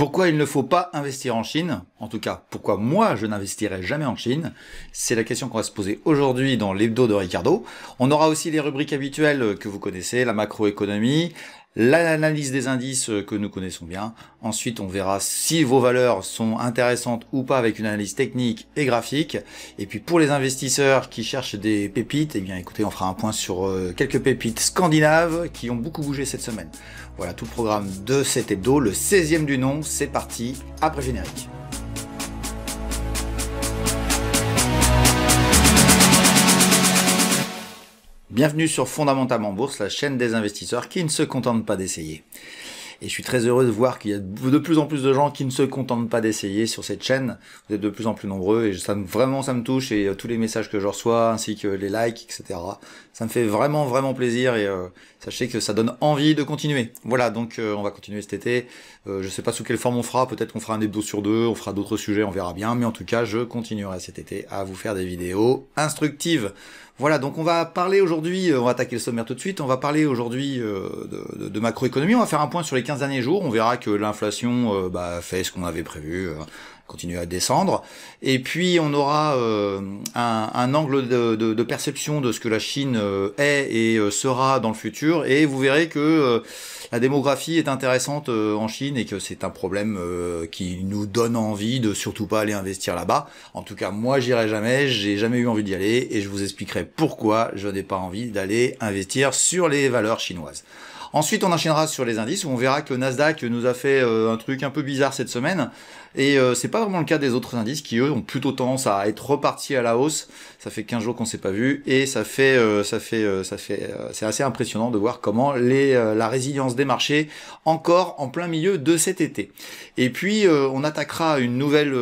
Pourquoi il ne faut pas investir en Chine? En tout cas, pourquoi moi je n'investirai jamais en Chine? C'est la question qu'on va se poser aujourd'hui dans l'hebdo de Ricardo. On aura aussi les rubriques habituelles que vous connaissez, la macroéconomie, l'analyse des indices que nous connaissons bien. Ensuite, on verra si vos valeurs sont intéressantes ou pas avec une analyse technique et graphique. Et puis pour les investisseurs qui cherchent des pépites, eh bien écoutez, on fera un point sur quelques pépites scandinaves qui ont beaucoup bougé cette semaine. Voilà tout le programme de cet hebdo, le 16e du nom, c'est parti, après générique. Bienvenue sur Fondamentalement Bourse, la chaîne des investisseurs qui ne se contentent pas d'essayer. Et je suis très heureux de voir qu'il y a de plus en plus de gens qui ne se contentent pas d'essayer sur cette chaîne. Vous êtes de plus en plus nombreux et vraiment ça me touche, et tous les messages que je reçois ainsi que les likes, etc. Ça me fait vraiment plaisir, et sachez que ça donne envie de continuer. Voilà, donc on va continuer cet été. Je sais pas sous quelle forme on fera, peut-être qu'on fera un hebdo sur deux, on fera d'autres sujets, on verra bien. Mais en tout cas, je continuerai cet été à vous faire des vidéos instructives. Voilà, donc on va parler aujourd'hui, on va attaquer le sommaire tout de suite, on va parler aujourd'hui de macroéconomie, on va faire un point sur les 15 derniers jours, on verra que l'inflation fait ce qu'on avait prévu, continue à descendre, et puis on aura un angle de perception de ce que la Chine est et sera dans le futur, et vous verrez que la démographie est intéressante en Chine et que c'est un problème qui nous donne envie de surtout pas aller investir là-bas. En tout cas, moi j'irai jamais, j'ai jamais eu envie d'y aller, et je vous expliquerai pourquoi je n'ai pas envie d'aller investir sur les valeurs chinoises. Ensuite, on enchaînera sur les indices, où on verra que Nasdaq nous a fait un truc un peu bizarre cette semaine, et c'est pas vraiment le cas des autres indices qui, eux, ont plutôt tendance à être repartis à la hausse. Ça fait 15 jours qu'on s'est pas vu, et c'est assez impressionnant de voir comment la résilience des marchés encore en plein milieu de cet été. Et puis, on attaquera une nouvelle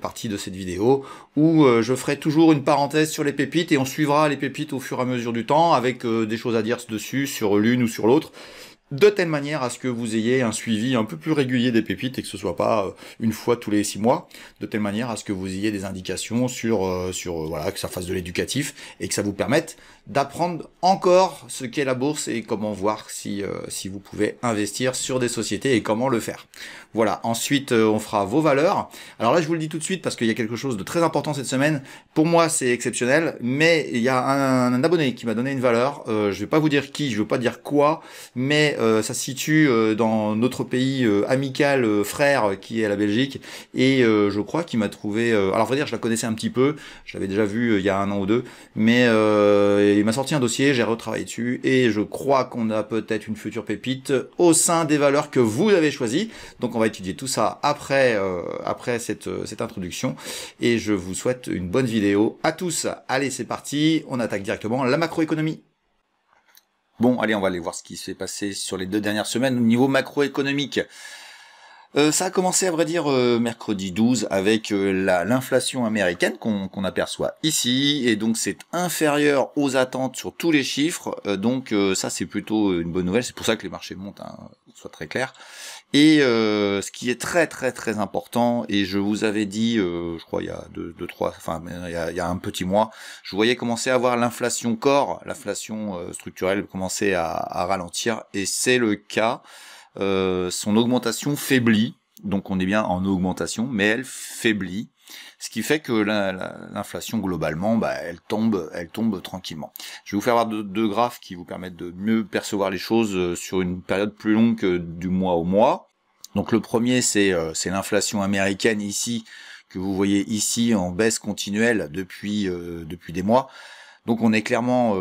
partie de cette vidéo, où je ferai toujours une parenthèse sur les pépites, et on suivra les pépites au fur et à mesure du temps, avec des choses à dire dessus, sur l'une ou sur l'autre, de telle manière à ce que vous ayez un suivi un peu plus régulier des pépites, et que ce soit pas une fois tous les 6 mois, de telle manière à ce que vous ayez des indications sur voilà, que ça fasse de l'éducatif, et que ça vous permette d'apprendre encore ce qu'est la bourse et comment voir si vous pouvez investir sur des sociétés et comment le faire. Voilà, ensuite on fera vos valeurs. Alors là, je vous le dis tout de suite parce qu'il y a quelque chose de très important cette semaine. Pour moi, c'est exceptionnel, mais il y a un abonné qui m'a donné une valeur. Je vais pas vous dire qui, je veux pas dire quoi, mais ça se situe dans notre pays amical, frère, qui est la Belgique, et je crois qu'il m'a trouvé... alors, faut dire, je la connaissais un petit peu, je l'avais déjà vu il y a 1 an ou 2, mais il m'a sorti un dossier, j'ai retravaillé dessus, et je crois qu'on a peut-être une future pépite au sein des valeurs que vous avez choisies. Donc on va étudier tout ça après cette introduction, et je vous souhaite une bonne vidéo à tous. Allez, c'est parti, on attaque directement la macroéconomie. Bon, allez, on va aller voir ce qui s'est passé sur les 2 dernières semaines au niveau macroéconomique. Ça a commencé, à vrai dire, mercredi 12 avec l'inflation américaine qu'on aperçoit ici, et donc c'est inférieur aux attentes sur tous les chiffres, donc ça c'est plutôt une bonne nouvelle, c'est pour ça que les marchés montent, hein, soit très clair. Et ce qui est très important, et je vous avais dit, je crois il y a il y a un petit mois, je voyais commencer à voir l'inflation core, l'inflation structurelle commencer à ralentir, et c'est le cas. Son augmentation faiblit, donc on est bien en augmentation, mais elle faiblit, ce qui fait que l'inflation globalement, elle tombe tranquillement. Je vais vous faire voir deux graphes qui vous permettent de mieux percevoir les choses sur une période plus longue que du mois au mois. Donc le premier, c'est l'inflation américaine ici, que vous voyez ici en baisse continuelle depuis des mois. Donc on est clairement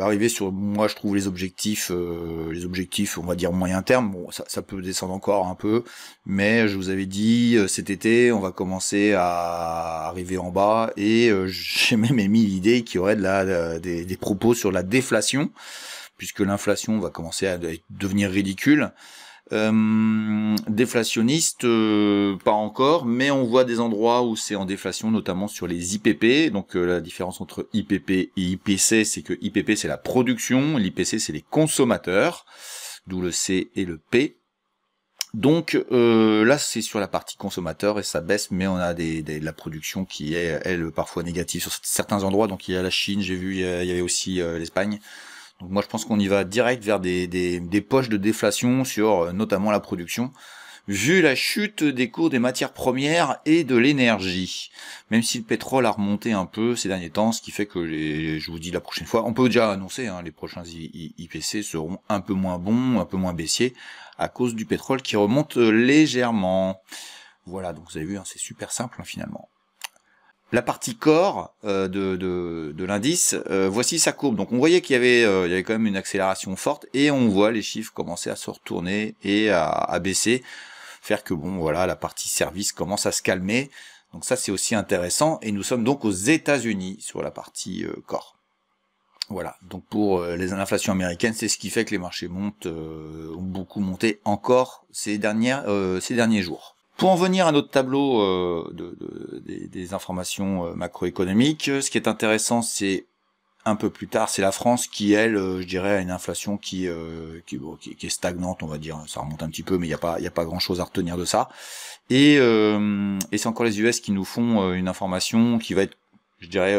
arrivé sur, moi je trouve, les objectifs, on va dire moyen terme. Bon, ça peut descendre encore un peu, mais je vous avais dit cet été on va commencer à arriver en bas, et j'ai même émis l'idée qu'il y aurait des propos sur la déflation, puisque l'inflation va commencer à devenir ridicule. Déflationniste, pas encore, mais on voit des endroits où c'est en déflation, notamment sur les IPP. Donc la différence entre IPP et IPC, c'est que IPP c'est la production, l'IPC c'est les consommateurs, d'où le C et le P. Donc là c'est sur la partie consommateur et ça baisse, mais on a de la production qui est, elle, parfois négative sur certains endroits. Donc il y a la Chine, j'ai vu, il y avait aussi l'Espagne. Donc moi je pense qu'on y va direct vers des poches de déflation sur notamment la production, vu la chute des cours des matières premières et de l'énergie. Même si le pétrole a remonté un peu ces derniers temps, ce qui fait que je vous dis la prochaine fois, on peut déjà annoncer, hein, les prochains IPC seront un peu moins bons, un peu moins baissiers, à cause du pétrole qui remonte légèrement. Voilà, donc vous avez vu, hein, c'est super simple finalement. La partie corps de l'indice, voici sa courbe. Donc on voyait qu'il y avait quand même une accélération forte, et on voit les chiffres commencer à se retourner et à baisser, faire que bon voilà, la partie service commence à se calmer. Donc ça c'est aussi intéressant, et nous sommes donc aux États-Unis sur la partie corps. Voilà, donc pour l'inflation américaine, c'est ce qui fait que les marchés montent, ont beaucoup monté encore ces derniers jours. Pour en venir à notre tableau des informations macroéconomiques, ce qui est intéressant, c'est un peu plus tard, c'est la France qui, elle, je dirais, a une inflation qui est stagnante, on va dire. Ça remonte un petit peu, mais il y a pas grand-chose à retenir de ça. Et c'est encore les US qui nous font une information qui va être, je dirais,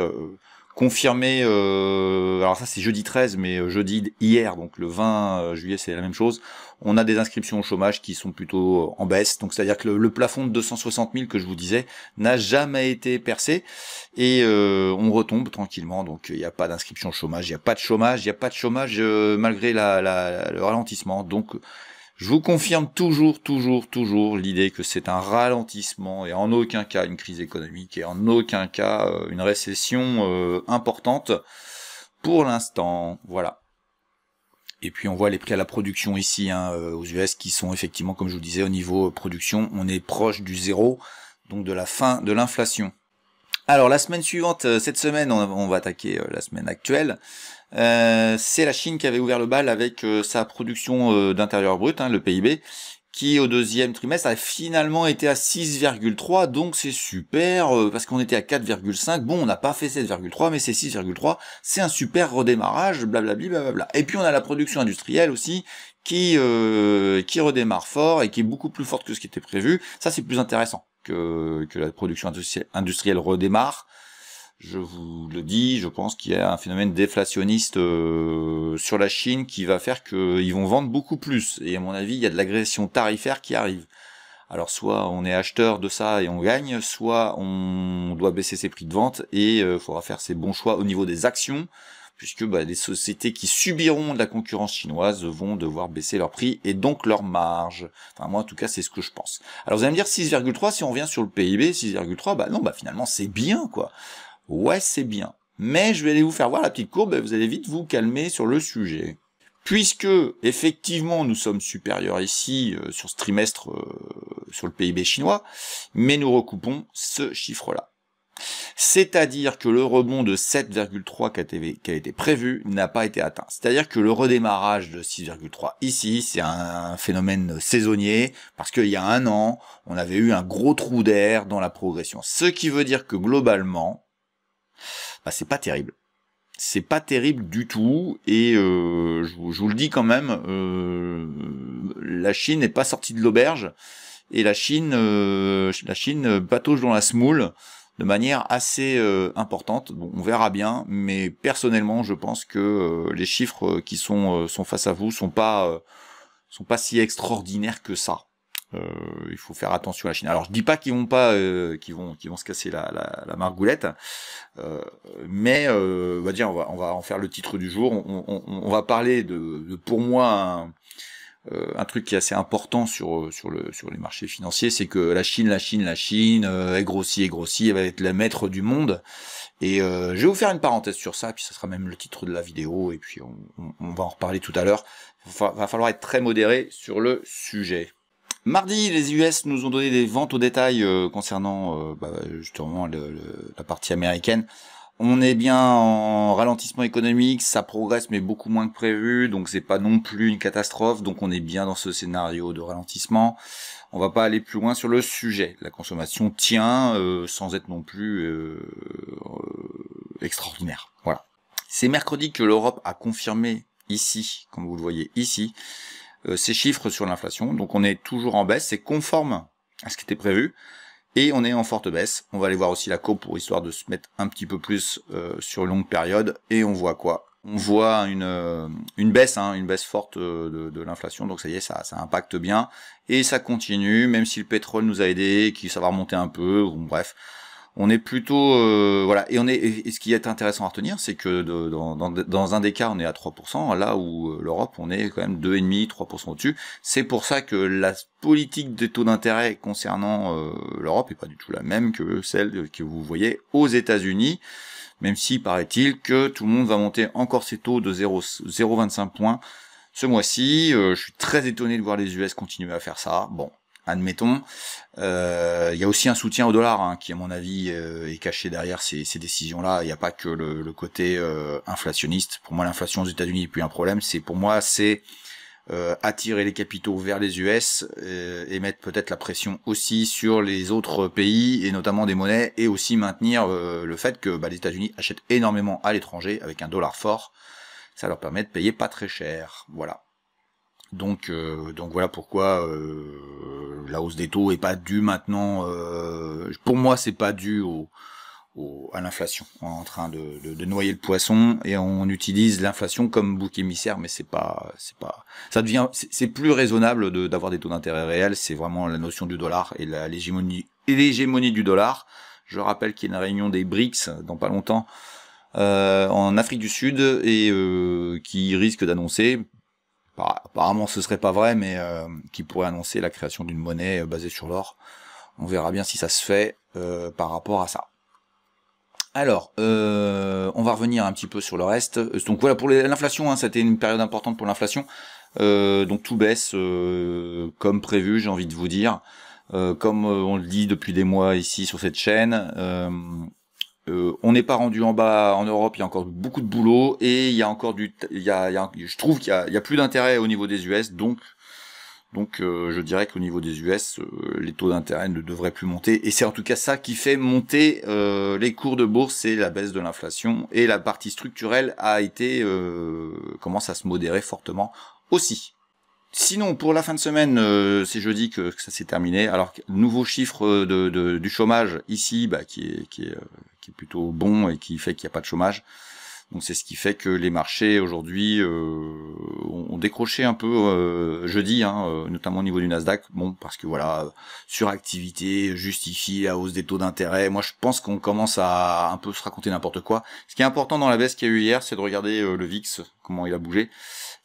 confirmée. Alors ça, c'est jeudi 13, mais jeudi hier, donc le 20 juillet, c'est la même chose. On a des inscriptions au chômage qui sont plutôt en baisse, donc c'est-à-dire que le plafond de 260 000 que je vous disais n'a jamais été percé, et on retombe tranquillement, donc il n'y a pas d'inscription au chômage, il n'y a pas de chômage malgré le ralentissement. Donc je vous confirme toujours l'idée que c'est un ralentissement, et en aucun cas une crise économique, et en aucun cas une récession importante pour l'instant. Voilà. Et puis on voit les prix à la production ici, hein, aux US, qui sont effectivement, comme je vous disais, au niveau production, on est proche du zéro, donc de la fin de l'inflation. Alors la semaine suivante, cette semaine, on va attaquer la semaine actuelle. C'est la Chine qui avait ouvert le bal avec sa production d'intérieur brut, hein, le PIB, qui au deuxième trimestre a finalement été à 6,3, donc c'est super, parce qu'on était à 4,5, bon on n'a pas fait 7,3, mais c'est 6,3, c'est un super redémarrage, blablabli, blablabla. Et puis on a la production industrielle aussi, qui redémarre fort, et qui est beaucoup plus forte que ce qui était prévu. Ça c'est plus intéressant que la production industrielle redémarre. Je vous le dis, je pense qu'il y a un phénomène déflationniste sur la Chine qui va faire qu'ils vont vendre beaucoup plus. Et à mon avis, il y a de l'agression tarifaire qui arrive. Alors soit on est acheteur de ça et on gagne, soit on doit baisser ses prix de vente, et il faudra faire ses bons choix au niveau des actions, puisque les sociétés qui subiront de la concurrence chinoise vont devoir baisser leurs prix et donc leurs marges. Enfin moi en tout cas c'est ce que je pense. Alors vous allez me dire 6,3, si on revient sur le PIB, 6,3, non, finalement c'est bien quoi. Ouais, c'est bien. Mais je vais aller vous faire voir la petite courbe, et vous allez vite vous calmer sur le sujet. Puisque, effectivement, nous sommes supérieurs ici, sur ce trimestre, sur le PIB chinois, mais nous recoupons ce chiffre-là. C'est-à-dire que le rebond de 7,3 qui a été prévu n'a pas été atteint. C'est-à-dire que le redémarrage de 6,3 ici, c'est un phénomène saisonnier, parce qu'il y a un an, on avait eu un gros trou d'air dans la progression. Ce qui veut dire que globalement, c'est pas terrible. C'est pas terrible du tout, et je vous le dis quand même, la Chine n'est pas sortie de l'auberge, et la Chine patauge dans la semoule de manière assez importante. Bon, on verra bien, mais personnellement, je pense que les chiffres qui sont face à vous sont pas si extraordinaires que ça. Il faut faire attention à la Chine. Alors je dis pas qu'ils vont se casser la margoulette, mais on va en faire le titre du jour. On va parler de pour moi un truc qui est assez important sur les marchés financiers, c'est que la Chine elle grossit, elle va être la maître du monde. Et je vais vous faire une parenthèse sur ça, puis ça sera même le titre de la vidéo, et puis on va en reparler tout à l'heure. Va falloir être très modéré sur le sujet. Mardi, les US nous ont donné des ventes au détail concernant justement la partie américaine. On est bien en ralentissement économique, ça progresse mais beaucoup moins que prévu, donc c'est pas non plus une catastrophe, donc on est bien dans ce scénario de ralentissement. On va pas aller plus loin sur le sujet. La consommation tient sans être non plus extraordinaire. Voilà. C'est mercredi que l'Europe a confirmé ici, comme vous le voyez ici, ces chiffres sur l'inflation. Donc on est toujours en baisse, c'est conforme à ce qui était prévu, et on est en forte baisse. On va aller voir aussi la courbe pour histoire de se mettre un petit peu plus sur longue période, et on voit quoi? on voit une baisse, hein, une baisse forte de l'inflation, donc ça y est, ça impacte bien, et ça continue, même si le pétrole nous a aidés, ça va remonter un peu, bon, bref, on est plutôt, voilà, et ce qui est intéressant à retenir, c'est que dans un des cas, on est à 3%, là où l'Europe, on est quand même 2,5-3% au-dessus, c'est pour ça que la politique des taux d'intérêt concernant l'Europe est pas du tout la même que celle que vous voyez aux États-Unis, même si paraît-il que tout le monde va monter encore ses taux de 0,25 points ce mois-ci. Je suis très étonné de voir les US continuer à faire ça. Bon, admettons. Il y a aussi un soutien au dollar, hein, qui à mon avis est caché derrière ces décisions-là. Il n'y a pas que le côté inflationniste. Pour moi, l'inflation aux États-Unis n'est plus un problème. Pour moi, c'est attirer les capitaux vers les US et mettre peut-être la pression aussi sur les autres pays et notamment des monnaies, et aussi maintenir le fait que les États-Unis achètent énormément à l'étranger avec un dollar fort. Ça leur permet de payer pas très cher. Voilà. Donc voilà pourquoi la hausse des taux est pas due maintenant. Pour moi, c'est pas dû à l'inflation. On est en train de noyer le poisson et on utilise l'inflation comme bouc émissaire, mais c'est pas, c'est plus raisonnable d'avoir des taux d'intérêt réels. C'est vraiment la notion du dollar et l'hégémonie du dollar. Je rappelle qu'il y a une réunion des BRICS dans pas longtemps en Afrique du Sud et qui risque d'annoncer, apparemment ce serait pas vrai, mais qui pourrait annoncer la création d'une monnaie basée sur l'or. On verra bien si ça se fait par rapport à ça. Alors, on va revenir un petit peu sur le reste. Donc voilà, pour l'inflation, hein, c'était une période importante pour l'inflation. Donc tout baisse comme prévu, j'ai envie de vous dire. Comme on le dit depuis des mois ici sur cette chaîne, on n'est pas rendu en bas en Europe, il y a encore beaucoup de boulot, et il y a encore je trouve qu'il y a plus d'intérêt au niveau des US, donc je dirais qu'au niveau des US, les taux d'intérêt ne devraient plus monter, et c'est en tout cas ça qui fait monter les cours de bourse, c'est la baisse de l'inflation, et la partie structurelle commence à se modérer fortement aussi. Sinon, pour la fin de semaine, c'est jeudi que ça s'est terminé. Alors, nouveau chiffre du chômage ici, qui est plutôt bon et qui fait qu'il n'y a pas de chômage. Donc c'est ce qui fait que les marchés aujourd'hui ont décroché un peu jeudi, hein, notamment au niveau du Nasdaq. Bon, parce que voilà, suractivité justifie la hausse des taux d'intérêt. Moi, je pense qu'on commence à un peu se raconter n'importe quoi. Ce qui est important dans la baisse qu'il y a eu hier, c'est de regarder le VIX, comment il a bougé.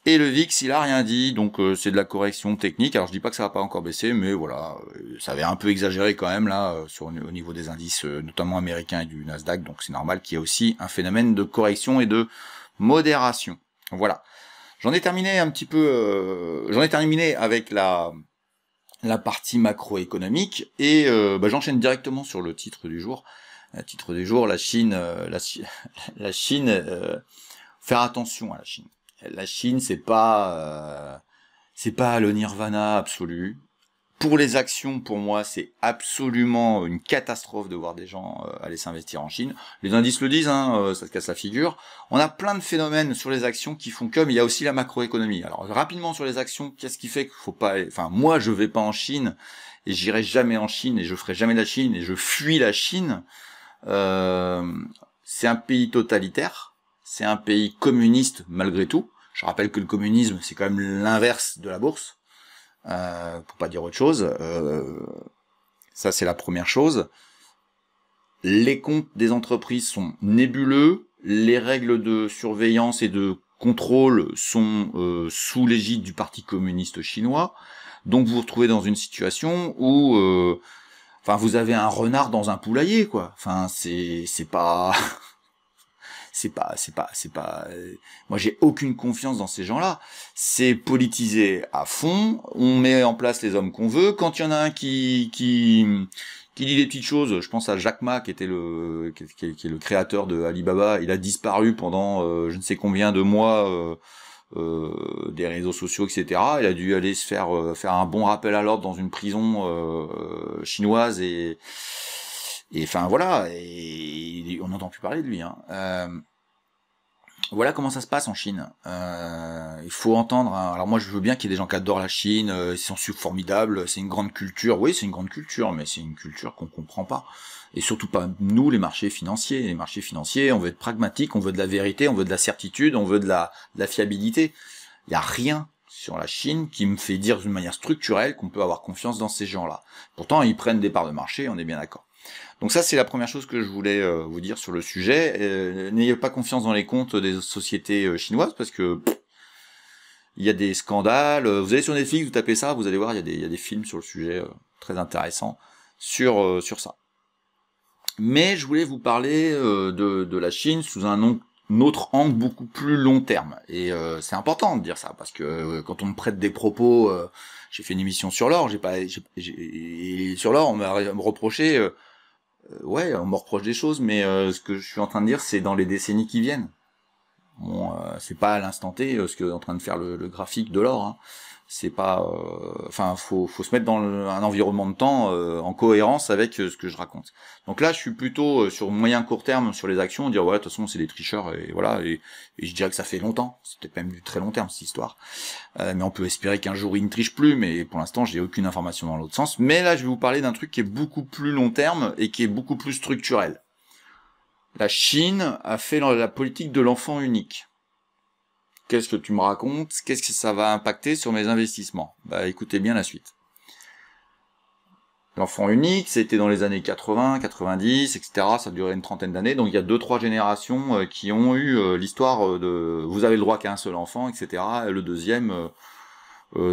Et le VIX, il a rien dit, donc c'est de la correction technique. Alors je dis pas que ça va pas encore baisser, mais voilà, ça avait un peu exagéré quand même là au niveau des indices, notamment américains et du Nasdaq. Donc c'est normal qu'il y ait aussi un phénomène de correction et de modération. Voilà. J'en ai terminé avec la partie macroéconomique et j'enchaîne directement sur le titre du jour. Le titre du jour, la Chine, faire attention à la Chine. La Chine, c'est pas le nirvana absolu. Pour les actions, pour moi, c'est absolument une catastrophe de voir des gens aller s'investir en Chine. Les indices le disent, hein, ça se casse la figure. On a plein de phénomènes sur les actions qui font que, mais il y a aussi la macroéconomie. Alors rapidement sur les actions, qu'est-ce qui fait qu'il faut pas enfin, moi, je vais pas en Chine et j'irai jamais en Chine et je ferai jamais la Chine et je fuis la Chine. C'est un pays totalitaire. C'est un pays communiste malgré tout. Je rappelle que le communisme, c'est quand même l'inverse de la bourse, pour pas dire autre chose. Ça, c'est la première chose. Les comptes des entreprises sont nébuleux. Les règles de surveillance et de contrôle sont sous l'égide du Parti communiste chinois. Donc vous vous retrouvez dans une situation où vous avez un renard dans un poulailler, quoi. Enfin, c'est pas moi j'ai aucune confiance dans ces gens-là. C'est politisé à fond, on met en place les hommes qu'on veut. Quand il y en a un qui dit des petites choses, je pense à Jack Ma qui est le créateur de Alibaba, il a disparu pendant je ne sais combien de mois des réseaux sociaux, etc. Il a dû aller se faire un bon rappel à l'ordre dans une prison chinoise et enfin voilà, et on n'entend plus parler de lui, hein. Voilà comment ça se passe en Chine. Il faut entendre. Hein. Alors moi, je veux bien qu'il y ait des gens qui adorent la Chine. Ils sont formidables. C'est une grande culture. Oui, c'est une grande culture, mais c'est une culture qu'on comprend pas. Et surtout pas nous, les marchés financiers. Les marchés financiers, on veut être pragmatique, on veut de la vérité, on veut de la certitude, on veut de la fiabilité. Il y a rien sur la Chine qui me fait dire d'une manière structurelle qu'on peut avoir confiance dans ces gens-là. Pourtant, ils prennent des parts de marché, on est bien d'accord. Donc ça, c'est la première chose que je voulais vous dire sur le sujet. N'ayez pas confiance dans les comptes des sociétés chinoises, parce que il y a des scandales. Vous allez sur Netflix, vous tapez ça, vous allez voir, il y a des films sur le sujet très intéressants sur ça. Mais je voulais vous parler de la Chine sous un autre angle beaucoup plus long terme. Et c'est important de dire ça, parce que quand on me prête des propos, j'ai fait une émission sur l'or, sur l'or, on m'a reproché... ouais, on me reproche des choses, mais ce que je suis en train de dire, c'est dans les décennies qui viennent. Bon, c'est pas à l'instant T ce que est en train de faire le graphique de l'or. Hein. C'est pas, enfin, faut se mettre dans un environnement de temps en cohérence avec ce que je raconte. Donc là, je suis plutôt sur moyen court terme sur les actions, dire ouais, de toute façon, c'est des tricheurs et voilà. Et je dirais que ça fait longtemps. C'est peut-être même du très long terme cette histoire. Mais on peut espérer qu'un jour ils ne trichent plus. Mais pour l'instant, j'ai aucune information dans l'autre sens. Mais là, je vais vous parler d'un truc qui est beaucoup plus long terme et qui est beaucoup plus structurel. La Chine a fait la politique de l'enfant unique. Qu'est-ce que tu me racontes? Qu'est-ce que ça va impacter sur mes investissements? Bah écoutez bien la suite. L'enfant unique, c'était dans les années 80, 90, etc. Ça a duré une trentaine d'années. Donc il y a 2-3 générations qui ont eu l'histoire de vous avez le droit qu'à un seul enfant, etc. Et le deuxième,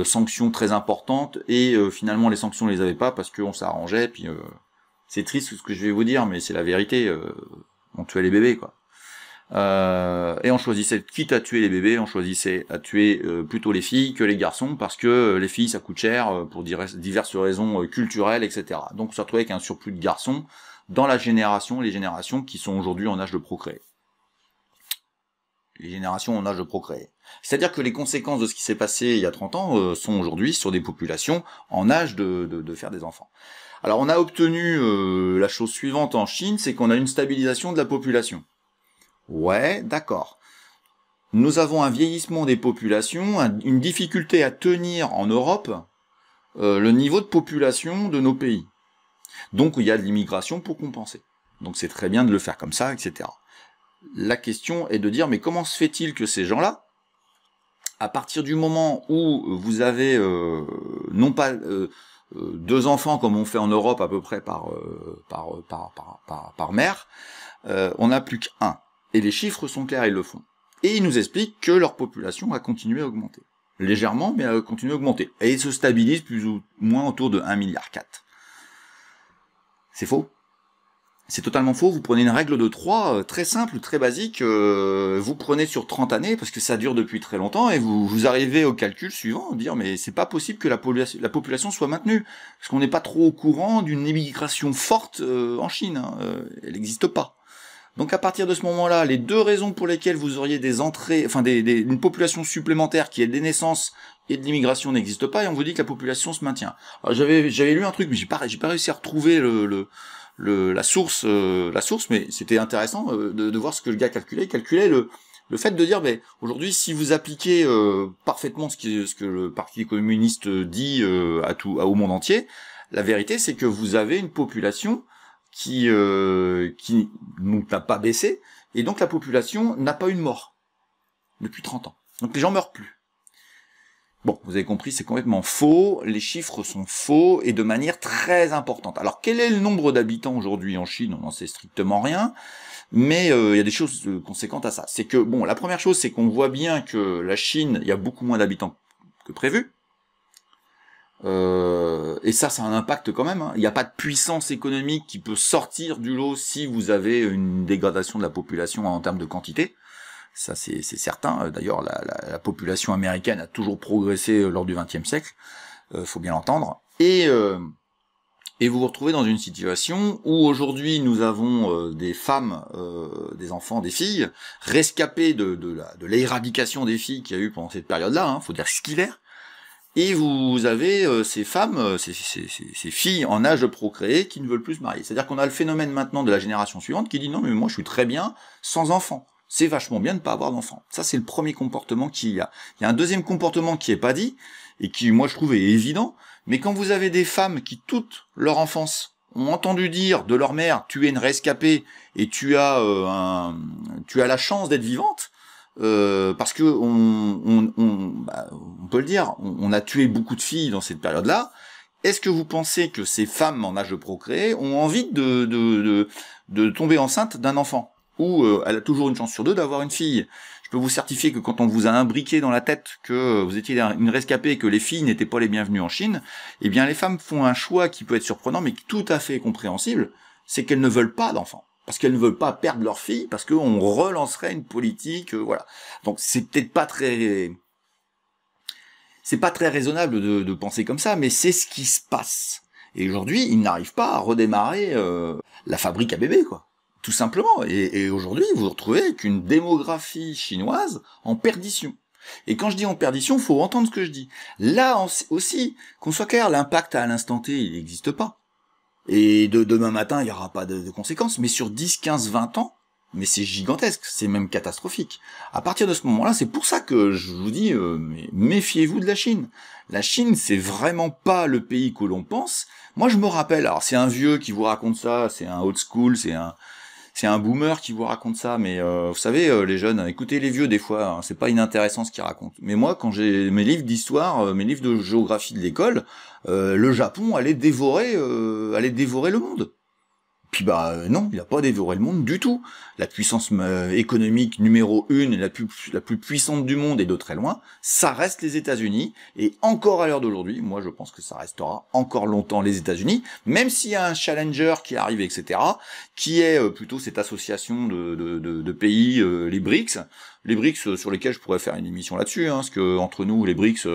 sanctions très importantes. Et finalement les sanctions on les avait pas parce qu'on s'arrangeait. Puis c'est triste ce que je vais vous dire, mais c'est la vérité. On tuait les bébés, quoi. Et on choisissait, quitte à tuer les bébés, on choisissait à tuer plutôt les filles que les garçons, parce que les filles ça coûte cher pour diverses raisons culturelles, etc. Donc on se retrouvait avec un surplus de garçons dans les générations qui sont aujourd'hui en âge de procréer. Les générations en âge de procréer. C'est-à-dire que les conséquences de ce qui s'est passé il y a 30 ans sont aujourd'hui sur des populations en âge de faire des enfants. Alors on a obtenu la chose suivante en Chine, c'est qu'on a une stabilisation de la population. Ouais, d'accord. Nous avons un vieillissement des populations, une difficulté à tenir en Europe le niveau de population de nos pays. Donc il y a de l'immigration pour compenser. Donc c'est très bien de le faire comme ça, etc. La question est de dire, mais comment se fait-il que ces gens-là, à partir du moment où vous avez non pas 2 enfants comme on fait en Europe à peu près par mère, on n'a plus qu'1. Et les chiffres sont clairs, ils le font. Et ils nous expliquent que leur population a continué à augmenter. Légèrement, mais a continué à augmenter. Et ils se stabilisent plus ou moins autour de 1,4 milliard. C'est faux. C'est totalement faux. Vous prenez une règle de 3, très simple, très basique. Vous prenez sur 30 années, parce que ça dure depuis très longtemps, et vous arrivez au calcul suivant, dire mais c'est pas possible que la population soit maintenue. Parce qu'on n'est pas trop au courant d'une immigration forte en Chine. Hein. Elle n'existe pas. Donc à partir de ce moment-là, les 2 raisons pour lesquelles vous auriez des entrées, enfin une population supplémentaire qui est des naissances et de l'immigration n'existe pas, et on vous dit que la population se maintient. Alors j'avais lu un truc, mais j'ai pas réussi à retrouver la source, mais c'était intéressant de voir ce que le gars calculait. Il calculait le fait de dire, ben aujourd'hui, si vous appliquez parfaitement ce que le Parti communiste dit au monde entier, la vérité c'est que vous avez une population qui n'a pas baissé, et donc la population n'a pas eu de mort depuis 30 ans. Donc les gens meurent plus. Bon, vous avez compris, c'est complètement faux, les chiffres sont faux, et de manière très importante. Alors quel est le nombre d'habitants aujourd'hui en Chine? On n'en sait strictement rien, mais il y a des choses conséquentes à ça. C'est que, bon, la première chose, c'est qu'on voit bien que la Chine, il y a beaucoup moins d'habitants que prévu, et ça a un impact quand même. Hein. Il n'y a pas de puissance économique qui peut sortir du lot si vous avez une dégradation de la population en termes de quantité. Ça, c'est certain. D'ailleurs, la population américaine a toujours progressé lors du XXe siècle. Faut bien l'entendre. Et vous vous retrouvez dans une situation où aujourd'hui nous avons des femmes, des enfants, des filles rescapées de l'éradication des filles qu'il y a eu pendant cette période-là. Hein, faut dire ce qu'il est. Et vous avez ces femmes, ces filles en âge de procréer qui ne veulent plus se marier. C'est-à-dire qu'on a le phénomène maintenant de la génération suivante qui dit non mais moi je suis très bien sans enfants. c'est vachement bien de ne pas avoir d'enfants. Ça, c'est le premier comportement qu'il y a. Il y a un deuxième comportement qui est pas dit, et qui, moi, je trouve, est évident, mais quand vous avez des femmes qui, toute leur enfance, ont entendu dire de leur mère, tu es une rescapée, et tu as la chance d'être vivante, parce que on peut le dire, on a tué beaucoup de filles dans cette période-là. Est-ce que vous pensez que ces femmes en âge de procréer ont envie de tomber enceinte d'un enfant, ou elle a toujours une chance sur deux d'avoir une fille? Je peux vous certifier que quand on vous a imbriqué dans la tête que vous étiez une rescapée et que les filles n'étaient pas les bienvenues en Chine, eh bien les femmes font un choix qui peut être surprenant mais tout à fait compréhensible, c'est qu'elles ne veulent pas d'enfants. Parce qu'elles ne veulent pas perdre leur fille, parce qu'on relancerait une politique, voilà. Donc c'est peut-être pas très... C'est pas très raisonnable de penser comme ça, mais c'est ce qui se passe. Et aujourd'hui, ils n'arrivent pas à redémarrer la fabrique à bébés, quoi. Tout simplement. Et aujourd'hui, vous vous retrouvez avec une démographie chinoise en perdition. Et quand je dis en perdition, faut entendre ce que je dis. Là aussi, qu'on soit clair, l'impact à l'instant T, il n'existe pas. Et demain matin, il n'y aura pas de conséquences, mais sur 10, 15, 20 ans, mais c'est gigantesque, c'est même catastrophique. À partir de ce moment-là, c'est pour ça que je vous dis, méfiez-vous de la Chine. La Chine, c'est vraiment pas le pays que l'on pense. Moi, je me rappelle, alors c'est un vieux qui vous raconte ça, c'est un old school, c'est un boomer qui vous raconte ça, mais vous savez, les jeunes, écoutez les vieux des fois, hein, c'est pas inintéressant ce qu'ils racontent. Mais moi, quand j'ai mes livres d'histoire, mes livres de géographie de l'école, le Japon allait dévorer le monde. Puis non, il n'a pas dévoré le monde du tout. La puissance économique numéro 1, la plus puissante du monde et de très loin, ça reste les États-Unis. Et encore à l'heure d'aujourd'hui, moi je pense que ça restera encore longtemps les États-Unis, même s'il y a un challenger qui arrive, etc., qui est plutôt cette association de pays, les BRICS. Les BRICS sur lesquels je pourrais faire une émission là-dessus, hein, parce que entre nous, les BRICS...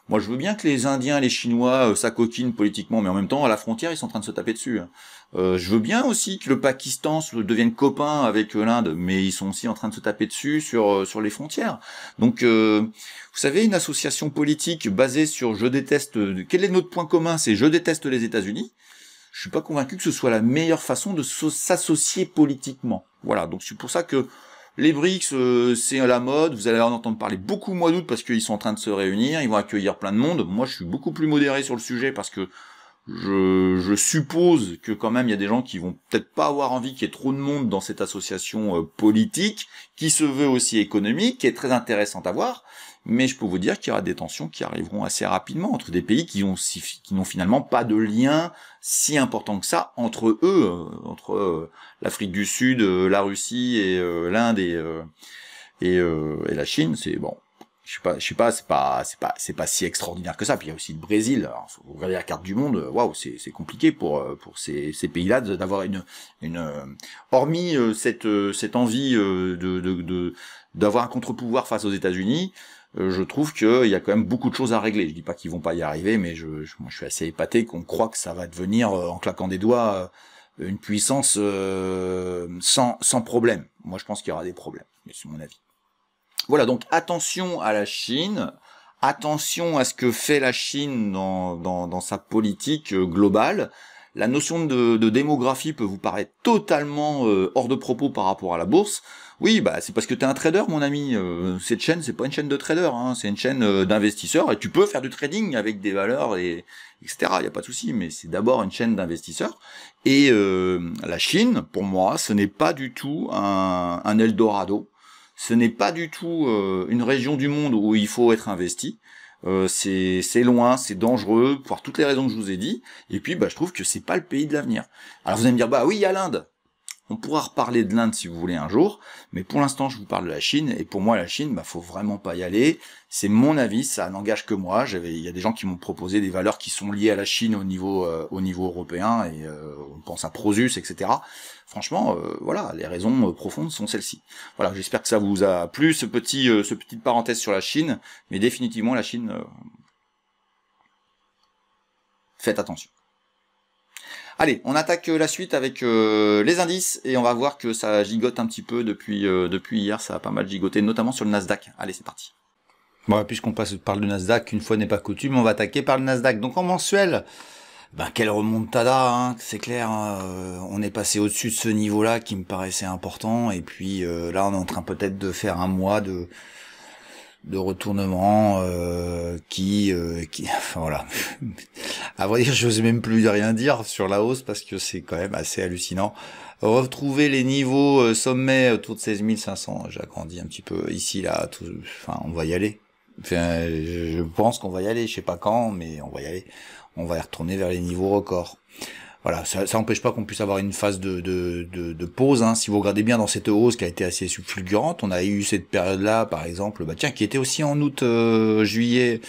moi, je veux bien que les Indiens, les Chinois s'acoquinent politiquement, mais en même temps, à la frontière, ils sont en train de se taper dessus. Hein. Je veux bien aussi que le Pakistan devienne copain avec l'Inde, mais ils sont aussi en train de se taper dessus sur les frontières. Donc, vous savez, une association politique basée sur je déteste... Quel est notre point commun? C'est je déteste les États-Unis. Je suis pas convaincu que ce soit la meilleure façon de s'associer politiquement. Voilà, donc c'est pour ça que les BRICS, c'est à la mode, vous allez en entendre parler beaucoup au mois d'août parce qu'ils sont en train de se réunir, ils vont accueillir plein de monde. Moi, je suis beaucoup plus modéré sur le sujet parce que je suppose que quand même il y a des gens qui vont peut-être pas avoir envie qu'il y ait trop de monde dans cette association politique, qui se veut aussi économique, qui est très intéressante à voir, mais je peux vous dire qu'il y aura des tensions qui arriveront assez rapidement entre des pays qui n'ont finalement pas de lien si important que ça entre eux, entre l'Afrique du Sud, la Russie et l'Inde et la Chine. C'est bon. Je sais pas, c'est pas si extraordinaire que ça. Puis il y a aussi le Brésil. Alors, faut regarder la carte du monde. Waouh, c'est compliqué pour ces pays-là d'avoir hormis cette envie d'avoir un contre-pouvoir face aux États-Unis. Je trouve qu'il y a quand même beaucoup de choses à régler. Je dis pas qu'ils vont pas y arriver, mais moi je suis assez épaté qu'on croit que ça va devenir en claquant des doigts une puissance sans problème. Moi je pense qu'il y aura des problèmes, mais c'est mon avis. Voilà, donc attention à la Chine, attention à ce que fait la Chine dans sa politique globale. La notion de démographie peut vous paraître totalement hors de propos par rapport à la bourse. Oui, c'est parce que t'es un trader, mon ami. Cette chaîne, c'est pas une chaîne de trader, hein, c'est une chaîne d'investisseurs, et tu peux faire du trading avec des valeurs, etc. Il n'y a pas de souci, mais c'est d'abord une chaîne d'investisseurs. Et la Chine, pour moi, ce n'est pas du tout un Eldorado. Ce n'est pas du tout une région du monde où il faut être investi. C'est loin, c'est dangereux, pour toutes les raisons que je vous ai dit. Et puis, je trouve que c'est pas le pays de l'avenir. Alors vous allez me dire, oui, il y a l'Inde. On pourra reparler de l'Inde si vous voulez un jour, mais pour l'instant je vous parle de la Chine, et pour moi la Chine, faut vraiment pas y aller. C'est mon avis, ça n'engage que moi. Il y a des gens qui m'ont proposé des valeurs qui sont liées à la Chine au niveau européen, et on pense à Prosus, etc. Franchement, voilà, les raisons profondes sont celles-ci. Voilà, j'espère que ça vous a plu, ce petite parenthèse sur la Chine, mais définitivement la Chine, faites attention. Allez, on attaque la suite avec les indices, et on va voir que ça gigote un petit peu depuis hier, ça a pas mal gigoté, notamment sur le Nasdaq. Allez, c'est parti. Bon, puisqu'on parle du Nasdaq, une fois n'est pas coutume, on va attaquer par le Nasdaq. Donc en mensuel, quelle remontada, hein, c'est clair, hein, on est passé au-dessus de ce niveau-là qui me paraissait important, et puis là on est en train peut-être de faire un mois de retournement enfin voilà. À vrai dire, je n'ose même plus rien dire sur la hausse parce que c'est quand même assez hallucinant. Retrouver les niveaux sommets autour de 16 500, j'agrandis un petit peu ici, là, enfin on va y aller. Enfin, je pense qu'on va y aller, je sais pas quand, mais on va y aller. On va y retourner vers les niveaux records. Voilà, ça n'empêche pas qu'on puisse avoir une phase de pause. Hein. Si vous regardez bien dans cette hausse qui a été assez fulgurante, on a eu cette période-là, par exemple, qui était aussi en août, juillet,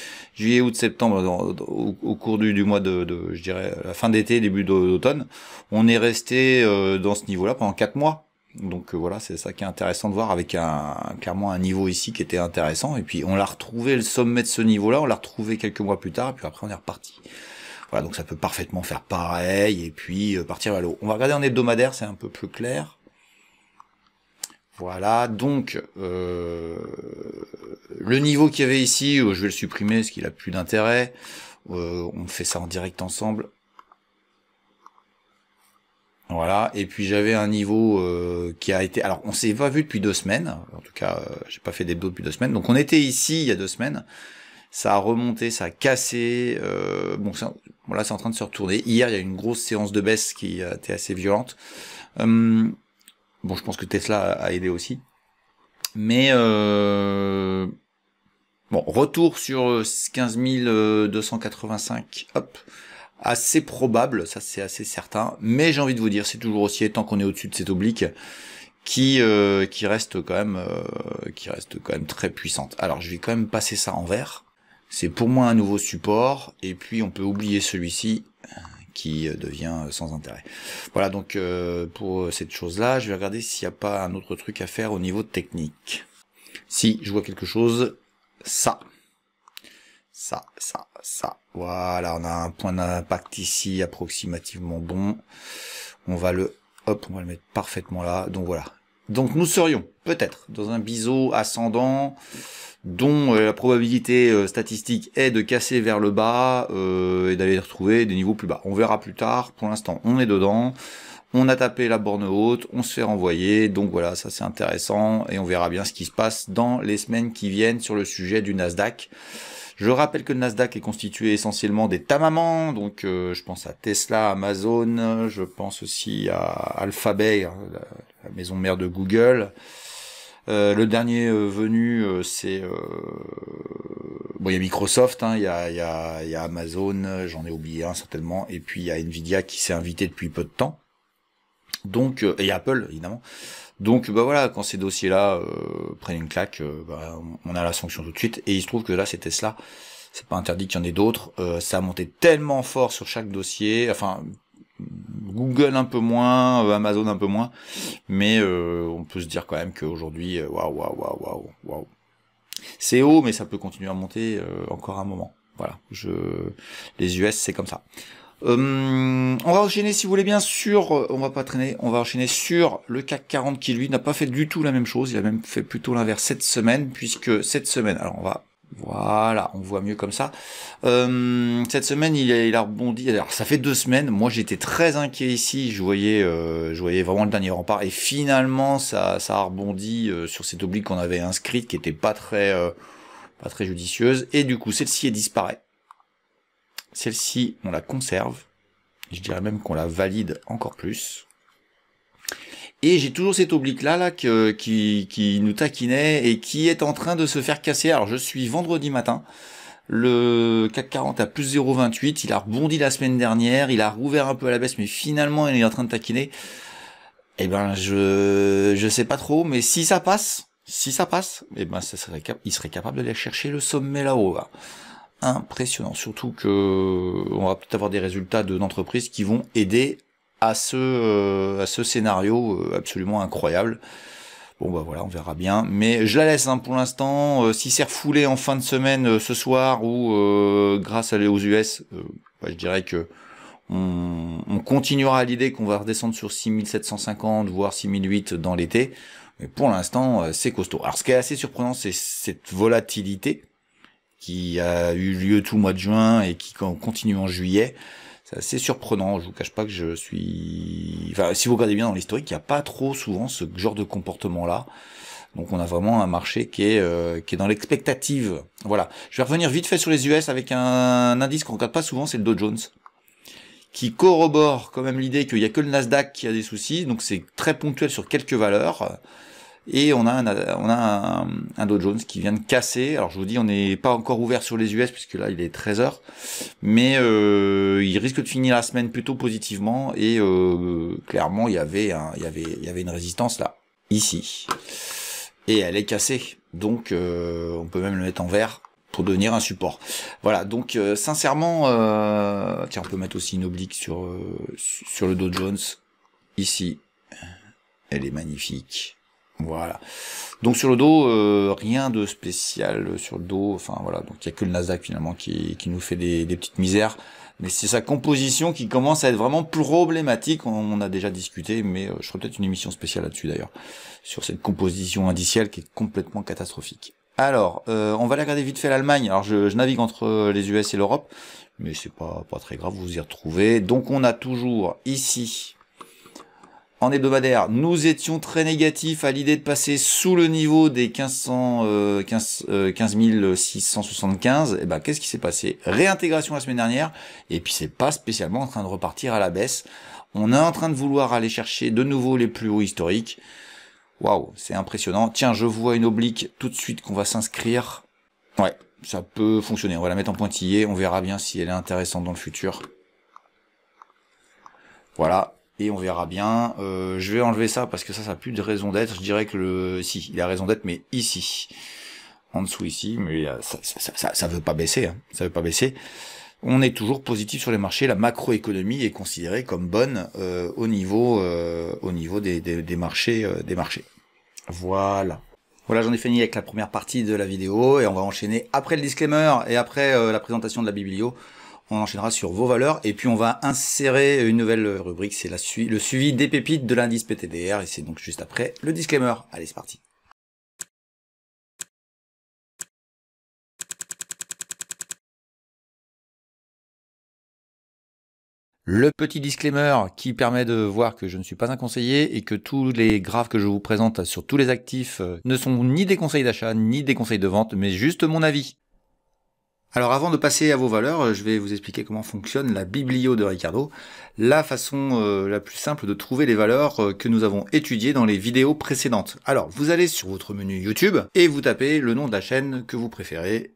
août, septembre, au cours du mois je dirais, la fin d'été, début d'automne. On est resté dans ce niveau-là pendant 4 mois. Donc voilà, c'est ça qui est intéressant de voir, avec clairement un niveau ici qui était intéressant. Et puis on l'a retrouvé, le sommet de ce niveau-là, on l'a retrouvé quelques mois plus tard, et puis après on est reparti. Voilà, donc ça peut parfaitement faire pareil, et puis partir vers le haut. On va regarder en hebdomadaire, c'est un peu plus clair. Voilà, donc le niveau qu'il y avait ici, je vais le supprimer parce qu'il a plus d'intérêt. On fait ça en direct ensemble. Voilà, et puis j'avais un niveau qui a été... Alors, on s'est pas vu depuis 2 semaines, en tout cas, j'ai pas fait d'hebdo depuis 2 semaines. Donc on était ici il y a 2 semaines, ça a remonté, ça a cassé, là c'est en train de se retourner. Hier, il y a eu une grosse séance de baisse qui a été assez violente. Je pense que Tesla a aidé aussi. Mais, retour sur 15 285, hop, assez probable, ça c'est assez certain, mais j'ai envie de vous dire, c'est toujours aussi tant qu'on est au-dessus de cette oblique qui reste quand même très puissante. Alors je vais quand même passer ça en vert. C'est pour moi un nouveau support, et puis on peut oublier celui-ci qui devient sans intérêt. Voilà, donc pour cette chose-là, je vais regarder s'il n'y a pas un autre truc à faire au niveau technique. Si, je vois quelque chose, ça. Voilà, on a un point d'impact ici approximativement bon. On va le mettre parfaitement là. Donc voilà. Donc nous serions peut-être dans un biseau ascendant dont la probabilité statistique est de casser vers le bas et d'aller retrouver des niveaux plus bas. On verra plus tard. Pour l'instant, on est dedans. On a tapé la borne haute, on se fait renvoyer, donc voilà, ça c'est intéressant, et on verra bien ce qui se passe dans les semaines qui viennent sur le sujet du Nasdaq. Je rappelle que le Nasdaq est constitué essentiellement des tamamans, donc je pense à Tesla, Amazon, je pense aussi à Alphabet, la maison mère de Google. Le dernier venu, c'est... il y a Microsoft, hein, il y a Amazon, j'en ai oublié un certainement, et puis il y a Nvidia qui s'est invité depuis peu de temps. Donc, et Apple, évidemment. Donc, voilà, quand ces dossiers-là prennent une claque, on a la sanction tout de suite. Et il se trouve que là, c'est Tesla. C'est pas interdit qu'il y en ait d'autres. Ça a monté tellement fort sur chaque dossier. Enfin, Google un peu moins, Amazon un peu moins. Mais on peut se dire quand même qu'aujourd'hui, waouh. C'est haut, mais ça peut continuer à monter encore un moment. Voilà, les US, c'est comme ça. On va enchaîner, si vous voulez bien, on va pas traîner, on va enchaîner sur le CAC 40 qui lui n'a pas fait du tout la même chose, il a même fait plutôt l'inverse cette semaine, puisque cette semaine, alors voilà, on voit mieux comme ça. Cette semaine, il a rebondi. Alors ça fait 2 semaines. Moi, j'étais très inquiet ici. Je voyais vraiment le dernier rempart. Et finalement, ça a rebondi sur cette oblique qu'on avait inscrite, qui était pas très judicieuse. Et du coup, celle-ci disparaît. Celle-ci, on la conserve. Je dirais même qu'on la valide encore plus. Et j'ai toujours cette oblique-là qui nous taquinait et qui est en train de se faire casser. Alors, je suis vendredi matin. Le CAC 40 à plus 0,28. Il a rebondi la semaine dernière. Il a rouvert un peu à la baisse, mais finalement, il est en train de taquiner. Eh ben, je sais pas trop, mais si ça passe, eh ben, il serait capable d'aller chercher le sommet là-haut, là. Impressionnant, surtout que on va peut-être avoir des résultats d'entreprises qui vont aider à ce scénario absolument incroyable. Bon voilà, on verra bien, mais je la laisse pour l'instant. Si c'est refoulé en fin de semaine ce soir ou grâce aux US, je dirais que on continuera à l'idée qu'on va redescendre sur 6750 voire 6008 dans l'été, mais pour l'instant c'est costaud. Alors ce qui est assez surprenant, c'est cette volatilité qui a eu lieu tout le mois de juin et qui continue en juillet. C'est assez surprenant, je vous cache pas que je suis... Enfin, si vous regardez bien dans l'historique, il n'y a pas trop souvent ce genre de comportement-là. Donc on a vraiment un marché qui est dans l'expectative. Voilà. Je vais revenir vite fait sur les US avec un indice qu'on regarde pas souvent, c'est le Dow Jones, qui corrobore quand même l'idée qu'il n'y a que le Nasdaq qui a des soucis, donc c'est très ponctuel sur quelques valeurs. Et on a un Dow Jones qui vient de casser. Alors je vous dis, on n'est pas encore ouvert sur les US puisque là il est 13h, mais il risque de finir la semaine plutôt positivement. Et clairement il y avait une résistance là, ici, et elle est cassée. Donc on peut même le mettre en vert pour devenir un support. Voilà. Donc sincèrement, tiens, on peut mettre aussi une oblique sur le Dow Jones ici. Elle est magnifique. Voilà. Donc sur le dos, rien de spécial sur le dos. Enfin voilà, donc il y a que le Nasdaq finalement qui nous fait des petites misères. Mais c'est sa composition qui commence à être vraiment problématique. On a déjà discuté, mais je ferai peut-être une émission spéciale là-dessus d'ailleurs, sur cette composition indicielle qui est complètement catastrophique. Alors, on va aller regarder vite fait l'Allemagne. Alors je navigue entre les US et l'Europe, mais c'est pas très grave, vous y retrouvez. Donc on a toujours ici, en hebdomadaire, nous étions très négatifs à l'idée de passer sous le niveau des 15 675. Et ben, qu'est-ce qui s'est passé? Réintégration la semaine dernière, et puis c'est pas spécialement en train de repartir à la baisse. On est en train de vouloir aller chercher de nouveau les plus hauts historiques. Waouh, c'est impressionnant. Tiens, je vois une oblique tout de suite qu'on va s'inscrire. Ouais, ça peut fonctionner. On va la mettre en pointillé, on verra bien si elle est intéressante dans le futur. Voilà. Et on verra bien. Je vais enlever ça parce que ça n'a plus de raison d'être. Je dirais que si, il a raison d'être, mais ici, en dessous ici, mais ça veut pas baisser. Hein. Ça veut pas baisser. On est toujours positif sur les marchés. La macroéconomie est considérée comme bonne au niveau des marchés, Voilà. Voilà, j'en ai fini avec la première partie de la vidéo et on va enchaîner après le disclaimer et après la présentation de la biblio. On enchaînera sur vos valeurs et puis on va insérer une nouvelle rubrique, c'est le suivi des pépites de l'indice PTDR et c'est donc juste après le disclaimer. Allez, c'est parti. Le petit disclaimer qui permet de voir que je ne suis pas un conseiller et que tous les graphes que je vous présente sur tous les actifs ne sont ni des conseils d'achat ni des conseils de vente, mais juste mon avis. Alors avant de passer à vos valeurs, je vais vous expliquer comment fonctionne la biblio de Ricardo, la façon la plus simple de trouver les valeurs que nous avons étudiées dans les vidéos précédentes. Alors vous allez sur votre menu YouTube et vous tapez le nom de la chaîne que vous préférez,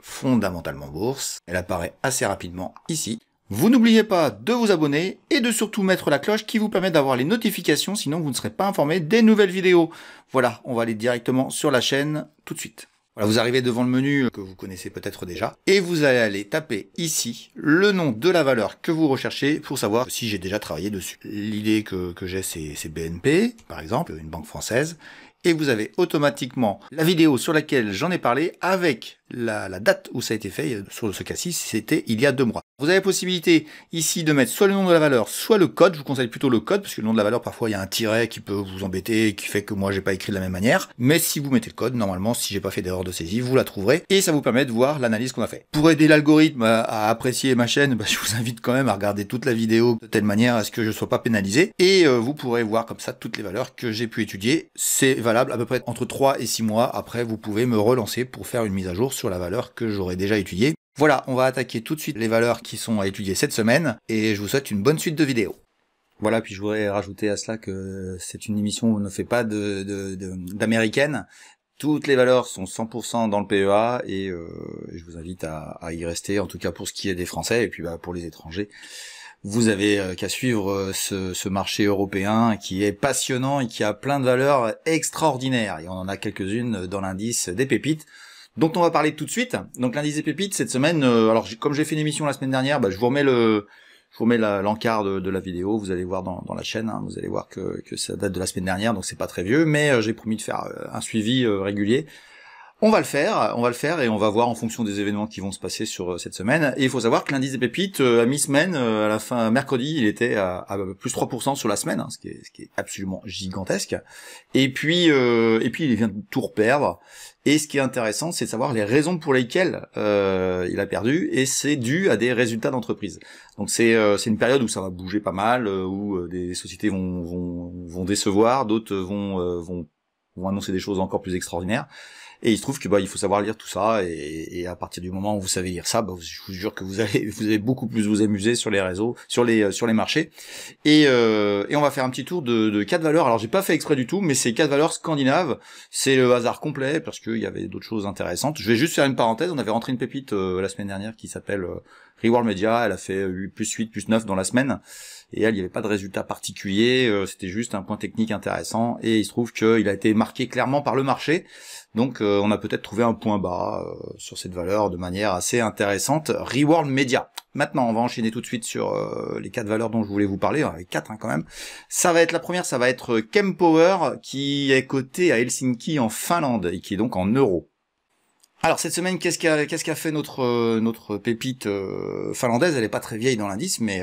Fondamentalement Bourse. Elle apparaît assez rapidement ici. Vous n'oubliez pas de vous abonner et de surtout mettre la cloche qui vous permet d'avoir les notifications, sinon vous ne serez pas informé des nouvelles vidéos. Voilà, on va aller directement sur la chaîne tout de suite. Voilà, vous arrivez devant le menu que vous connaissez peut-être déjà, et vous allez aller taper ici le nom de la valeur que vous recherchez pour savoir si j'ai déjà travaillé dessus. L'idée que j'ai, c'est BNP, par exemple, une banque française, et vous avez automatiquement la vidéo sur laquelle j'en ai parlé avec la date où ça a été fait. Sur ce cas-ci, c'était il y a 2 mois. Vous avez la possibilité ici de mettre soit le nom de la valeur, soit le code. Je vous conseille plutôt le code, parce que le nom de la valeur, parfois, il y a un tiret qui peut vous embêter, qui fait que moi, j'ai pas écrit de la même manière. Mais si vous mettez le code, normalement, si j'ai pas fait d'erreur de saisie, vous la trouverez. Et ça vous permet de voir l'analyse qu'on a fait. Pour aider l'algorithme à apprécier ma chaîne, je vous invite quand même à regarder toute la vidéo de telle manière à ce que je sois pas pénalisé. Et vous pourrez voir comme ça toutes les valeurs que j'ai pu étudier. C'est valable à peu près entre 3 et 6 mois. Après, vous pouvez me relancer pour faire une mise à jour sur la valeur que j'aurais déjà étudiée. Voilà, on va attaquer tout de suite les valeurs qui sont à étudier cette semaine, et je vous souhaite une bonne suite de vidéos. Voilà, puis je voudrais rajouter à cela que c'est une émission où on ne fait pas d'américaine. Toutes les valeurs sont 100% dans le PEA, et je vous invite à y rester, en tout cas pour ce qui est des Français, et puis pour les étrangers. Vous avez qu'à suivre ce marché européen qui est passionnant et qui a plein de valeurs extraordinaires, et on en a quelques-unes dans l'indice des pépites, dont on va parler tout de suite. Donc l'indice des pépites cette semaine, alors comme j'ai fait une émission la semaine dernière, je vous remets l'encart de la vidéo, vous allez voir dans la chaîne, hein, vous allez voir que ça date de la semaine dernière, donc c'est pas très vieux, mais j'ai promis de faire un suivi régulier. On va le faire et on va voir en fonction des événements qui vont se passer sur cette semaine. Et il faut savoir que l'indice des pépites, à mi-semaine, à la fin mercredi, il était à plus 3% sur la semaine, hein, ce qui est absolument gigantesque. Et puis il vient de tout reperdre. Et ce qui est intéressant, c'est de savoir les raisons pour lesquelles il a perdu, et c'est dû à des résultats d'entreprise. Donc c'est une période où ça va bouger pas mal, où des sociétés vont décevoir, d'autres vont annoncer des choses encore plus extraordinaires. Et il se trouve que il faut savoir lire tout ça, et à partir du moment où vous savez lire ça, je vous jure que vous allez beaucoup plus vous amuser sur les réseaux, sur les marchés. Et on va faire un petit tour de 4 valeurs. Alors j'ai pas fait exprès du tout, mais c'est 4 valeurs scandinaves. C'est le hasard complet parce qu'il y avait d'autres choses intéressantes. Je vais juste faire une parenthèse. On avait rentré une pépite la semaine dernière qui s'appelle Reward Media. Elle a fait plus 8, plus 9 dans la semaine. Et elle, il n'y avait pas de résultat particulier, c'était juste un point technique intéressant, et il se trouve qu'il a été marqué clairement par le marché, donc on a peut-être trouvé un point bas sur cette valeur de manière assez intéressante. Reward Media. Maintenant, on va enchaîner tout de suite sur les 4 valeurs dont je voulais vous parler, avec 4 quand même. La première, ça va être Kempower, qui est coté à Helsinki en Finlande, et qui est donc en euros. Alors cette semaine, qu'est-ce qu'a fait notre pépite finlandaise? Elle est pas très vieille dans l'indice, mais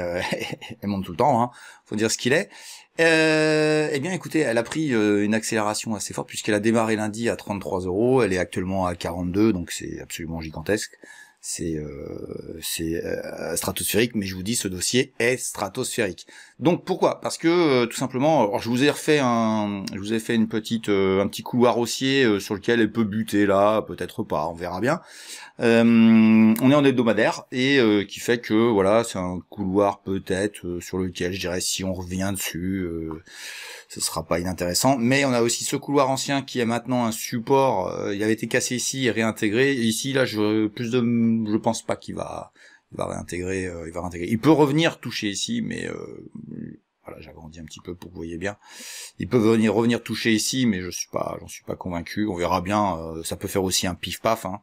elle monte tout le temps, hein. Faut dire ce qu'il est. Eh bien, écoutez, elle a pris une accélération assez forte puisqu'elle a démarré lundi à 33 €. Elle est actuellement à 42, donc c'est absolument gigantesque. C'est stratosphérique, mais je vous dis, ce dossier est stratosphérique. Donc pourquoi? Parce que tout simplement, alors je vous ai fait un petit couloir haussier sur lequel elle peut buter là, peut-être pas, on verra bien. On est en hebdomadaire et qui fait que voilà, c'est un couloir peut-être sur lequel je dirais si on revient dessus, ce sera pas inintéressant. Mais on a aussi ce couloir ancien qui est maintenant un support. Il avait été cassé ici et réintégré. Et ici là, je pense pas qu'il va réintégrer. Il peut revenir toucher ici, mais voilà, j'agrandis un petit peu pour que vous voyez bien. Il peut revenir toucher ici, mais j'en suis pas convaincu. On verra bien. Ça peut faire aussi un pif-paf, hein.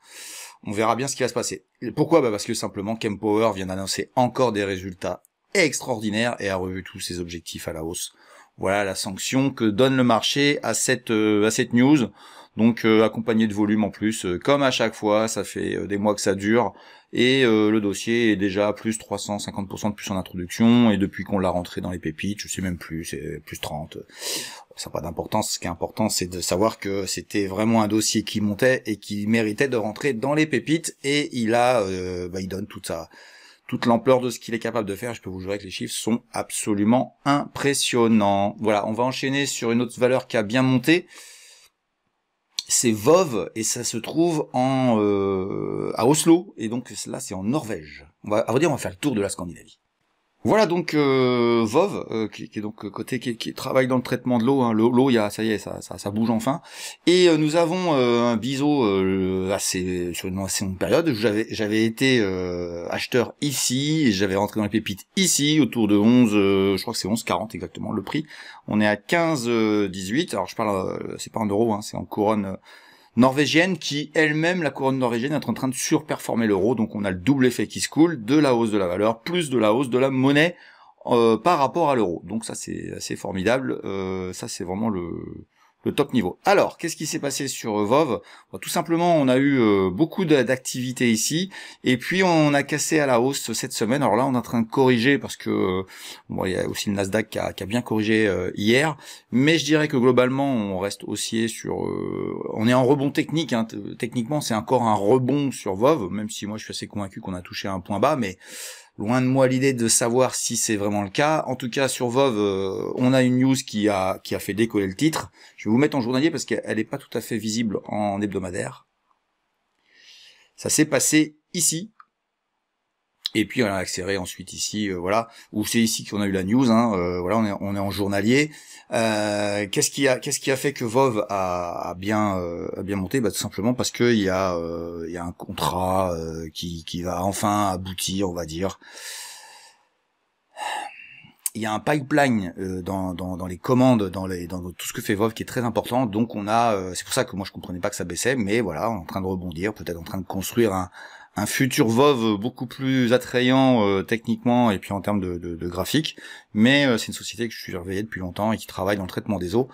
On verra bien ce qui va se passer. Pourquoi? Parce que simplement Kempower vient d'annoncer encore des résultats extraordinaires et a revu tous ses objectifs à la hausse. Voilà la sanction que donne le marché à cette news. Donc accompagné de volume en plus, comme à chaque fois, ça fait des mois que ça dure. Et le dossier est déjà à plus 350% de plus en introduction, et depuis qu'on l'a rentré dans les pépites, je sais même plus, c'est plus 30. Ça n'a pas d'importance. Ce qui est important, c'est de savoir que c'était vraiment un dossier qui montait et qui méritait de rentrer dans les pépites, et il donne toute l'ampleur de ce qu'il est capable de faire. Je peux vous jurer que les chiffres sont absolument impressionnants. Voilà, on va enchaîner sur une autre valeur qui a bien monté. C'est VOV, et ça se trouve à Oslo, et donc là c'est en Norvège. À vrai dire, on va faire le tour de la Scandinavie. Voilà donc VOV, qui est donc côté qui travaille dans le traitement de l'eau, hein. L'eau, ça y est, ça bouge enfin. Et nous avons un biseau sur une assez longue période. J'avais été acheteur ici, et j'avais rentré dans les pépites ici autour de 11, je crois que c'est 11,40 exactement le prix. On est à 15,18. Alors je parle, c'est pas en euros, hein, c'est en couronne norvégienne, qui elle-même, la couronne norvégienne, est en train de surperformer l'euro. Donc on a le double effet qui se coule, de la hausse de la valeur plus de la hausse de la monnaie par rapport à l'euro. Donc ça c'est assez formidable, ça c'est vraiment le top niveau. Alors, qu'est-ce qui s'est passé sur VOV? Tout simplement, on a eu beaucoup d'activités ici, et puis on a cassé à la hausse cette semaine. Alors là, on est en train de corriger, parce que il y a aussi le Nasdaq qui a bien corrigé hier, mais je dirais que globalement, on reste haussier sur... on est en rebond technique, hein. Techniquement, c'est encore un rebond sur VOV, même si moi, je suis assez convaincu qu'on a touché un point bas, mais... loin de moi l'idée de savoir si c'est vraiment le cas. En tout cas, sur VOV, on a une news qui a fait décoller le titre. Je vais vous mettre en journalier parce qu'elle n'est pas tout à fait visible en hebdomadaire. Ça s'est passé ici. Et puis on a accéléré ensuite ici, voilà, où c'est ici qu'on a eu la news, hein, voilà, on est en journalier. Qu'est-ce qui a fait que VOV a bien monté? Tout simplement parce que il y a un contrat qui va enfin aboutir, on va dire. Il y a un pipeline dans les commandes, dans tout ce que fait VOV qui est très important. Donc on a, c'est pour ça que moi je comprenais pas que ça baissait, mais voilà, on est en train de rebondir, peut-être en train de construire un futur VOV beaucoup plus attrayant techniquement et puis en termes de graphique, mais c'est une société que je suis surveillé depuis longtemps et qui travaille dans le traitement des eaux,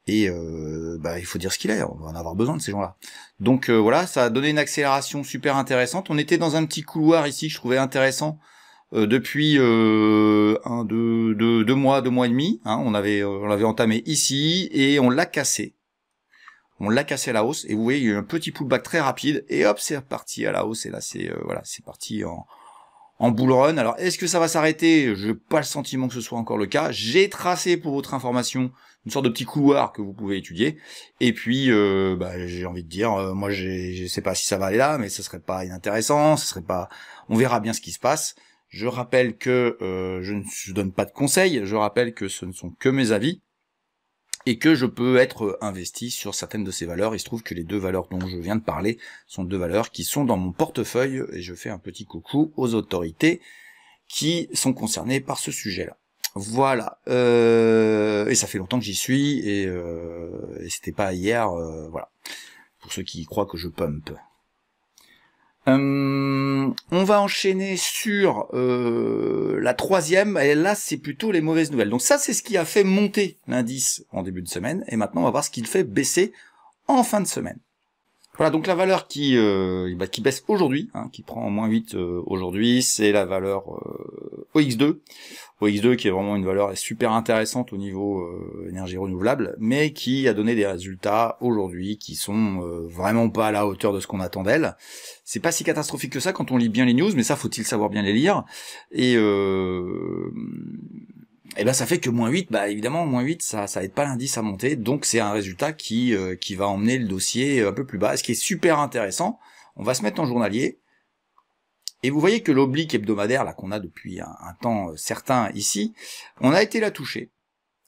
et il faut dire ce qu'il est, on va en avoir besoin de ces gens-là. Donc voilà, ça a donné une accélération super intéressante. On était dans un petit couloir ici, je trouvais intéressant, depuis 2 mois, 2 mois et demi, hein, on l'avait entamé ici et on l'a cassé. On l'a cassé à la hausse, et vous voyez, il y a eu un petit pullback très rapide, et hop, c'est reparti à la hausse, et là, c'est parti en bull run. Alors, est-ce que ça va s'arrêter? Je n'ai pas le sentiment que ce soit encore le cas. J'ai tracé, pour votre information, une sorte de petit couloir que vous pouvez étudier, et puis, j'ai envie de dire, moi, je sais pas si ça va aller là, mais ce serait pas inintéressant, on verra bien ce qui se passe. Je rappelle que je ne donne pas de conseils, je rappelle que ce ne sont que mes avis, et que je peux être investi sur certaines de ces valeurs. Il se trouve que les 2 valeurs dont je viens de parler sont 2 valeurs qui sont dans mon portefeuille, et je fais un petit coucou aux autorités qui sont concernées par ce sujet-là. Voilà, et ça fait longtemps que j'y suis, et c'était pas hier, voilà, pour ceux qui croient que je pump. On va enchaîner sur la 3e, et là c'est plutôt les mauvaises nouvelles. Donc ça, c'est ce qui a fait monter l'indice en début de semaine, et maintenant on va voir ce qu'il fait baisser en fin de semaine. Voilà, donc la valeur qui baisse aujourd'hui, hein, qui prend en -8 aujourd'hui, c'est la valeur OX2. OX2 qui est vraiment une valeur super intéressante au niveau énergie renouvelable, mais qui a donné des résultats aujourd'hui qui sont vraiment pas à la hauteur de ce qu'on attend d'elle. C'est pas si catastrophique que ça quand on lit bien les news, mais ça, faut-il savoir bien les lire. Et ben ça fait que -8, évidemment -8, ça aide pas l'indice à monter, donc c'est un résultat qui va emmener le dossier un peu plus bas, ce qui est super intéressant. On va se mettre en journalier, et vous voyez que l'oblique hebdomadaire là qu'on a depuis un temps certain ici, on a été la toucher,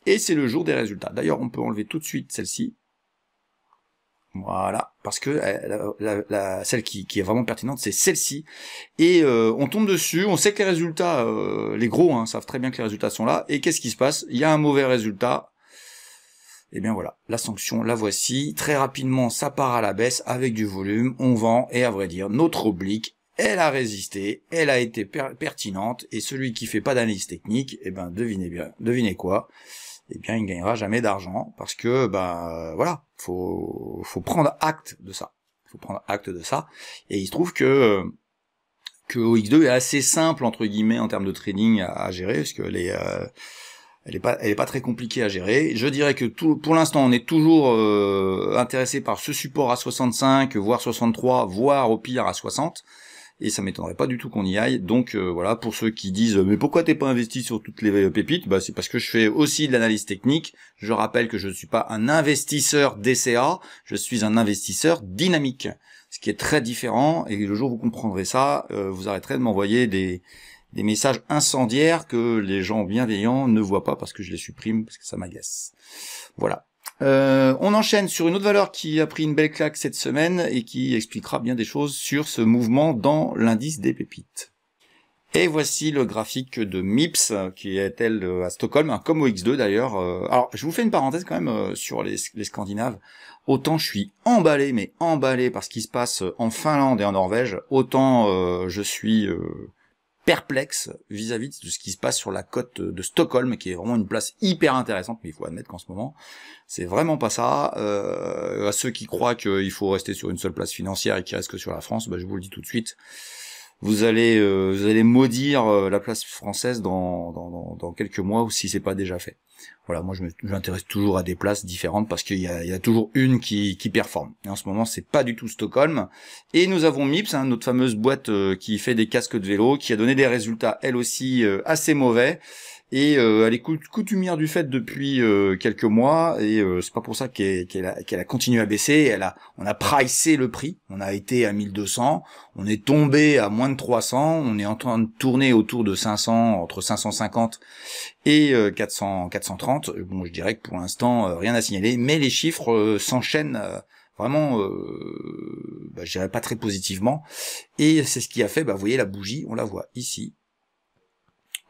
et c'est le jour des résultats. D'ailleurs, on peut enlever tout de suite celle-ci. Voilà, parce que celle qui est vraiment pertinente, c'est celle-ci. Et on tombe dessus, on sait que les résultats, les gros savent très bien que les résultats sont là, et qu'est-ce qui se passe? Il y a un mauvais résultat, et bien voilà, la sanction, la voici. Très rapidement, ça part à la baisse avec du volume, on vend, et à vrai dire, notre oblique, elle a résisté, elle a été pertinente, et celui qui fait pas d'analyse technique, devinez quoi? Eh bien, il ne gagnera jamais d'argent, parce que, voilà, faut prendre acte de ça. Faut prendre acte de ça. Et il se trouve que OX2 est assez simple, entre guillemets, en termes de trading à gérer, parce que elle est pas très compliquée à gérer. Je dirais que pour l'instant, on est toujours intéressé par ce support à 65, voire 63, voire au pire à 60. Et ça m'étonnerait pas du tout qu'on y aille. Donc voilà, pour ceux qui disent mais pourquoi t'es pas investi sur toutes les pépites, c'est parce que je fais aussi de l'analyse technique. Je rappelle que je ne suis pas un investisseur DCA, je suis un investisseur dynamique, ce qui est très différent. Et le jour où vous comprendrez ça, vous arrêterez de m'envoyer des messages incendiaires que les gens bienveillants ne voient pas, parce que je les supprime, parce que ça m'agace. Voilà. On enchaîne sur une autre valeur qui a pris une belle claque cette semaine et qui expliquera bien des choses sur ce mouvement dans l'indice des pépites. Et voici le graphique de MIPS, qui est elle à Stockholm, comme OX2 d'ailleurs. Alors, je vous fais une parenthèse quand même sur les Scandinaves. Autant je suis emballé, mais emballé par ce qui se passe en Finlande et en Norvège, autant je suis perplexe vis-à-vis de ce qui se passe sur la côte de Stockholm, qui est vraiment une place hyper intéressante, mais il faut admettre qu'en ce moment, c'est vraiment pas ça. À ceux qui croient qu'il faut rester sur une seule place financière et qu'il reste que sur la France, je vous le dis tout de suite, vous allez maudire la place française dans quelques mois, ou si c'est pas déjà fait. Voilà, moi je m'intéresse toujours à des places différentes, parce qu'il y a toujours une qui performe. Et en ce moment, c'est pas du tout Stockholm. Et nous avons MIPS, notre fameuse boîte qui fait des casques de vélo, qui a donné des résultats, elle aussi, assez mauvais. Et elle est coutumière du fait depuis quelques mois, et c'est pas pour ça qu'elle a continué à baisser. On a pricé le prix, on a été à 1200, on est tombé à moins de 300, on est en train de tourner autour de 500, entre 550 et 430. Bon, je dirais que pour l'instant rien à signaler, mais les chiffres s'enchaînent vraiment, je dirais pas très positivement, et c'est ce qui a fait, vous voyez la bougie, on la voit ici.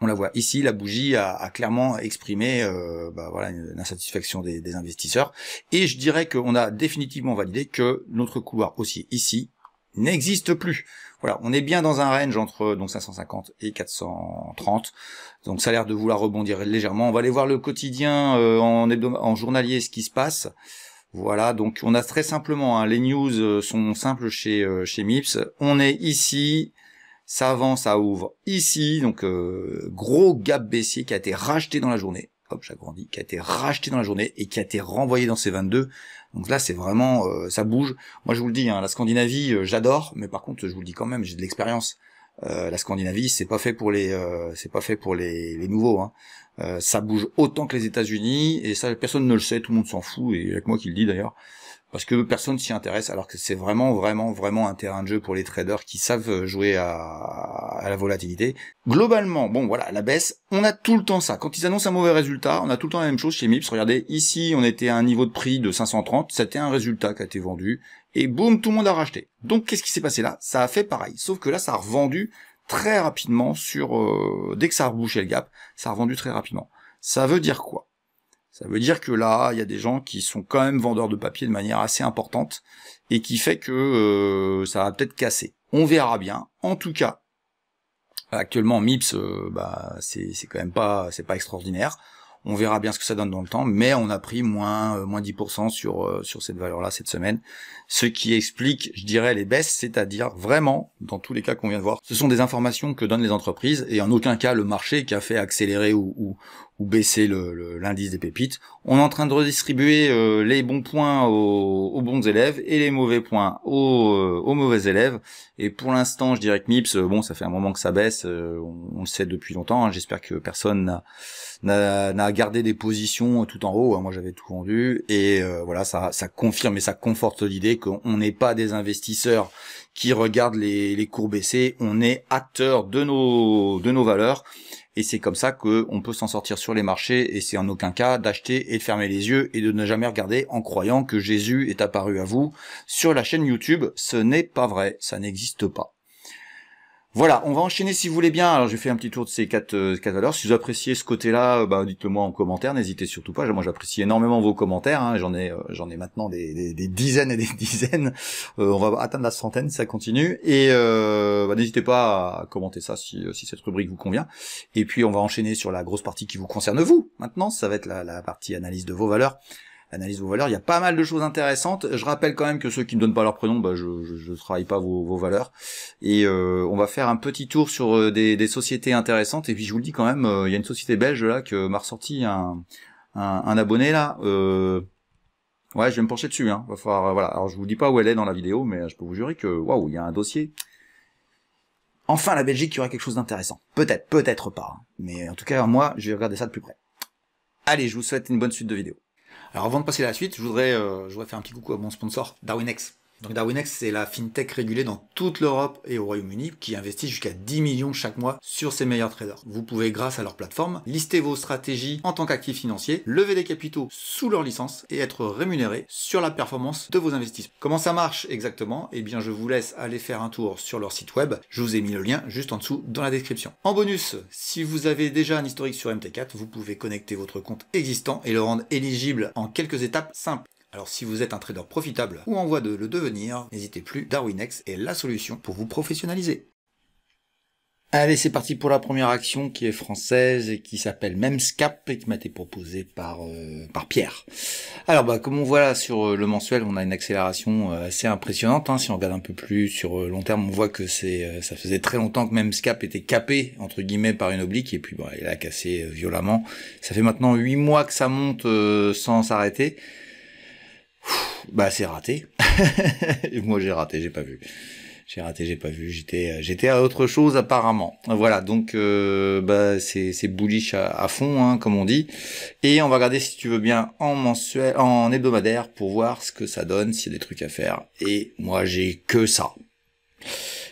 On la voit ici, la bougie a clairement exprimé voilà, une insatisfaction des investisseurs. Et je dirais qu'on a définitivement validé que notre couloir haussier ici n'existe plus. Voilà, on est bien dans un range entre donc 550 et 430. Donc ça a l'air de vouloir rebondir légèrement. On va aller voir le quotidien en journalier ce qui se passe. Voilà, donc on a très simplement, hein, les news sont simples chez MIPS. On est ici, ça avance, ça ouvre ici, donc gros gap baissier qui a été racheté dans la journée. Hop, j'agrandis, qui a été racheté dans la journée et qui a été renvoyé dans ces 22. Donc là, c'est vraiment, ça bouge. Moi, je vous le dis, hein, la Scandinavie, j'adore, mais par contre, je vous le dis quand même, j'ai de l'expérience. La Scandinavie, c'est pas fait pour les nouveaux. Hein. Ça bouge autant que les États-Unis et ça, personne ne le sait, tout le monde s'en fout et avec moi qui le dis d'ailleurs. Parce que personne s'y intéresse, alors que c'est vraiment un terrain de jeu pour les traders qui savent jouer à la volatilité. Globalement, bon voilà, la baisse, on a tout le temps ça. Quand ils annoncent un mauvais résultat, on a tout le temps la même chose chez MIPS. Regardez, ici, on était à un niveau de prix de 530, c'était un résultat qui a été vendu, et boum, tout le monde a racheté. Donc qu'est-ce qui s'est passé là? Ça a fait pareil, sauf que là, ça a revendu très rapidement dès que ça a rebouché le gap, ça a revendu très rapidement. Ça veut dire quoi? Ça veut dire que là, il y a des gens qui sont quand même vendeurs de papier de manière assez importante et qui fait que ça va peut-être casser. On verra bien. En tout cas, actuellement, MIPS, c'est quand même c'est pas extraordinaire. On verra bien ce que ça donne dans le temps, mais on a pris moins 10% sur cette valeur-là cette semaine, ce qui explique, je dirais, les baisses, c'est-à-dire vraiment, dans tous les cas qu'on vient de voir, ce sont des informations que donnent les entreprises, et en aucun cas le marché qui a fait accélérer ou baisser l'indice des pépites. On est en train de redistribuer les bons points aux bons élèves et les mauvais points aux mauvais élèves, et pour l'instant, je dirais que MIPS, bon, ça fait un moment que ça baisse, on le sait depuis longtemps, hein, j'espère que personne n'a gardé des positions tout en haut, hein, moi j'avais tout vendu, et voilà, ça confirme et ça conforte l'idée qu'on n'est pas des investisseurs qui regardent les cours baisser, on est acteurs de nos valeurs, et c'est comme ça qu'on peut s'en sortir sur les marchés, et c'est en aucun cas d'acheter et de fermer les yeux et de ne jamais regarder en croyant que Jésus est apparu à vous sur la chaîne YouTube. Ce n'est pas vrai, ça n'existe pas. Voilà, on va enchaîner si vous voulez bien. Alors j'ai fait un petit tour de ces quatre valeurs. Si vous appréciez ce côté-là, dites-le moi en commentaire, n'hésitez surtout pas. Moi j'apprécie énormément vos commentaires, hein. J'en ai maintenant des dizaines et des dizaines. On va atteindre la centaine, ça continue. Et n'hésitez pas à commenter ça si cette rubrique vous convient. Et puis on va enchaîner sur la grosse partie qui vous concerne vous. Maintenant, ça va être la partie analyse de vos valeurs. Analyse vos valeurs, il y a pas mal de choses intéressantes. Je rappelle quand même que ceux qui ne donnent pas leur prénom, je travaille pas vos valeurs. Et on va faire un petit tour sur des sociétés intéressantes. Et puis je vous le dis quand même, il y a une société belge là que m'a ressorti un abonné là. Ouais, je vais me pencher dessus. Hein. Va falloir, voilà. Alors je vous dis pas où elle est dans la vidéo, mais je peux vous jurer que waouh, il y a un dossier. Enfin, la Belgique, il y aura quelque chose d'intéressant. Peut-être pas. Hein. Mais en tout cas, moi, je vais regarder ça de plus près. Allez, je vous souhaite une bonne suite de vidéos. Alors avant de passer à la suite, je voudrais faire un petit coucou à mon sponsor, DarwinX. Donc DarwinX, c'est la fintech régulée dans toute l'Europe et au Royaume-Uni qui investit jusqu'à 10 millions chaque mois sur ses meilleurs traders. Vous pouvez, grâce à leur plateforme, lister vos stratégies en tant qu'actifs financiers, lever des capitaux sous leur licence et être rémunéré sur la performance de vos investissements. Comment ça marche exactement? Eh bien, je vous laisse aller faire un tour sur leur site web. Je vous ai mis le lien juste en dessous dans la description. En bonus, si vous avez déjà un historique sur MT4, vous pouvez connecter votre compte existant et le rendre éligible en quelques étapes simples. Alors si vous êtes un trader profitable ou en voie de le devenir, n'hésitez plus, DarwinX est la solution pour vous professionnaliser. Allez, c'est parti pour la première action qui est française et qui s'appelle Memscap et qui m'a été proposée par Pierre. Alors comme on voit là sur le mensuel, on a une accélération assez impressionnante. Hein. Si on regarde un peu plus sur long terme, on voit que ça faisait très longtemps que Memscap était capé entre guillemets par une oblique et puis il a cassé violemment. Ça fait maintenant 8 mois que ça monte sans s'arrêter. C'est raté. Moi j'ai raté, j'ai pas vu. J'étais à autre chose apparemment. Voilà, donc c'est bullish à fond, hein, comme on dit. Et on va regarder si tu veux bien en hebdomadaire pour voir ce que ça donne, s'il y a des trucs à faire. Et moi j'ai que ça.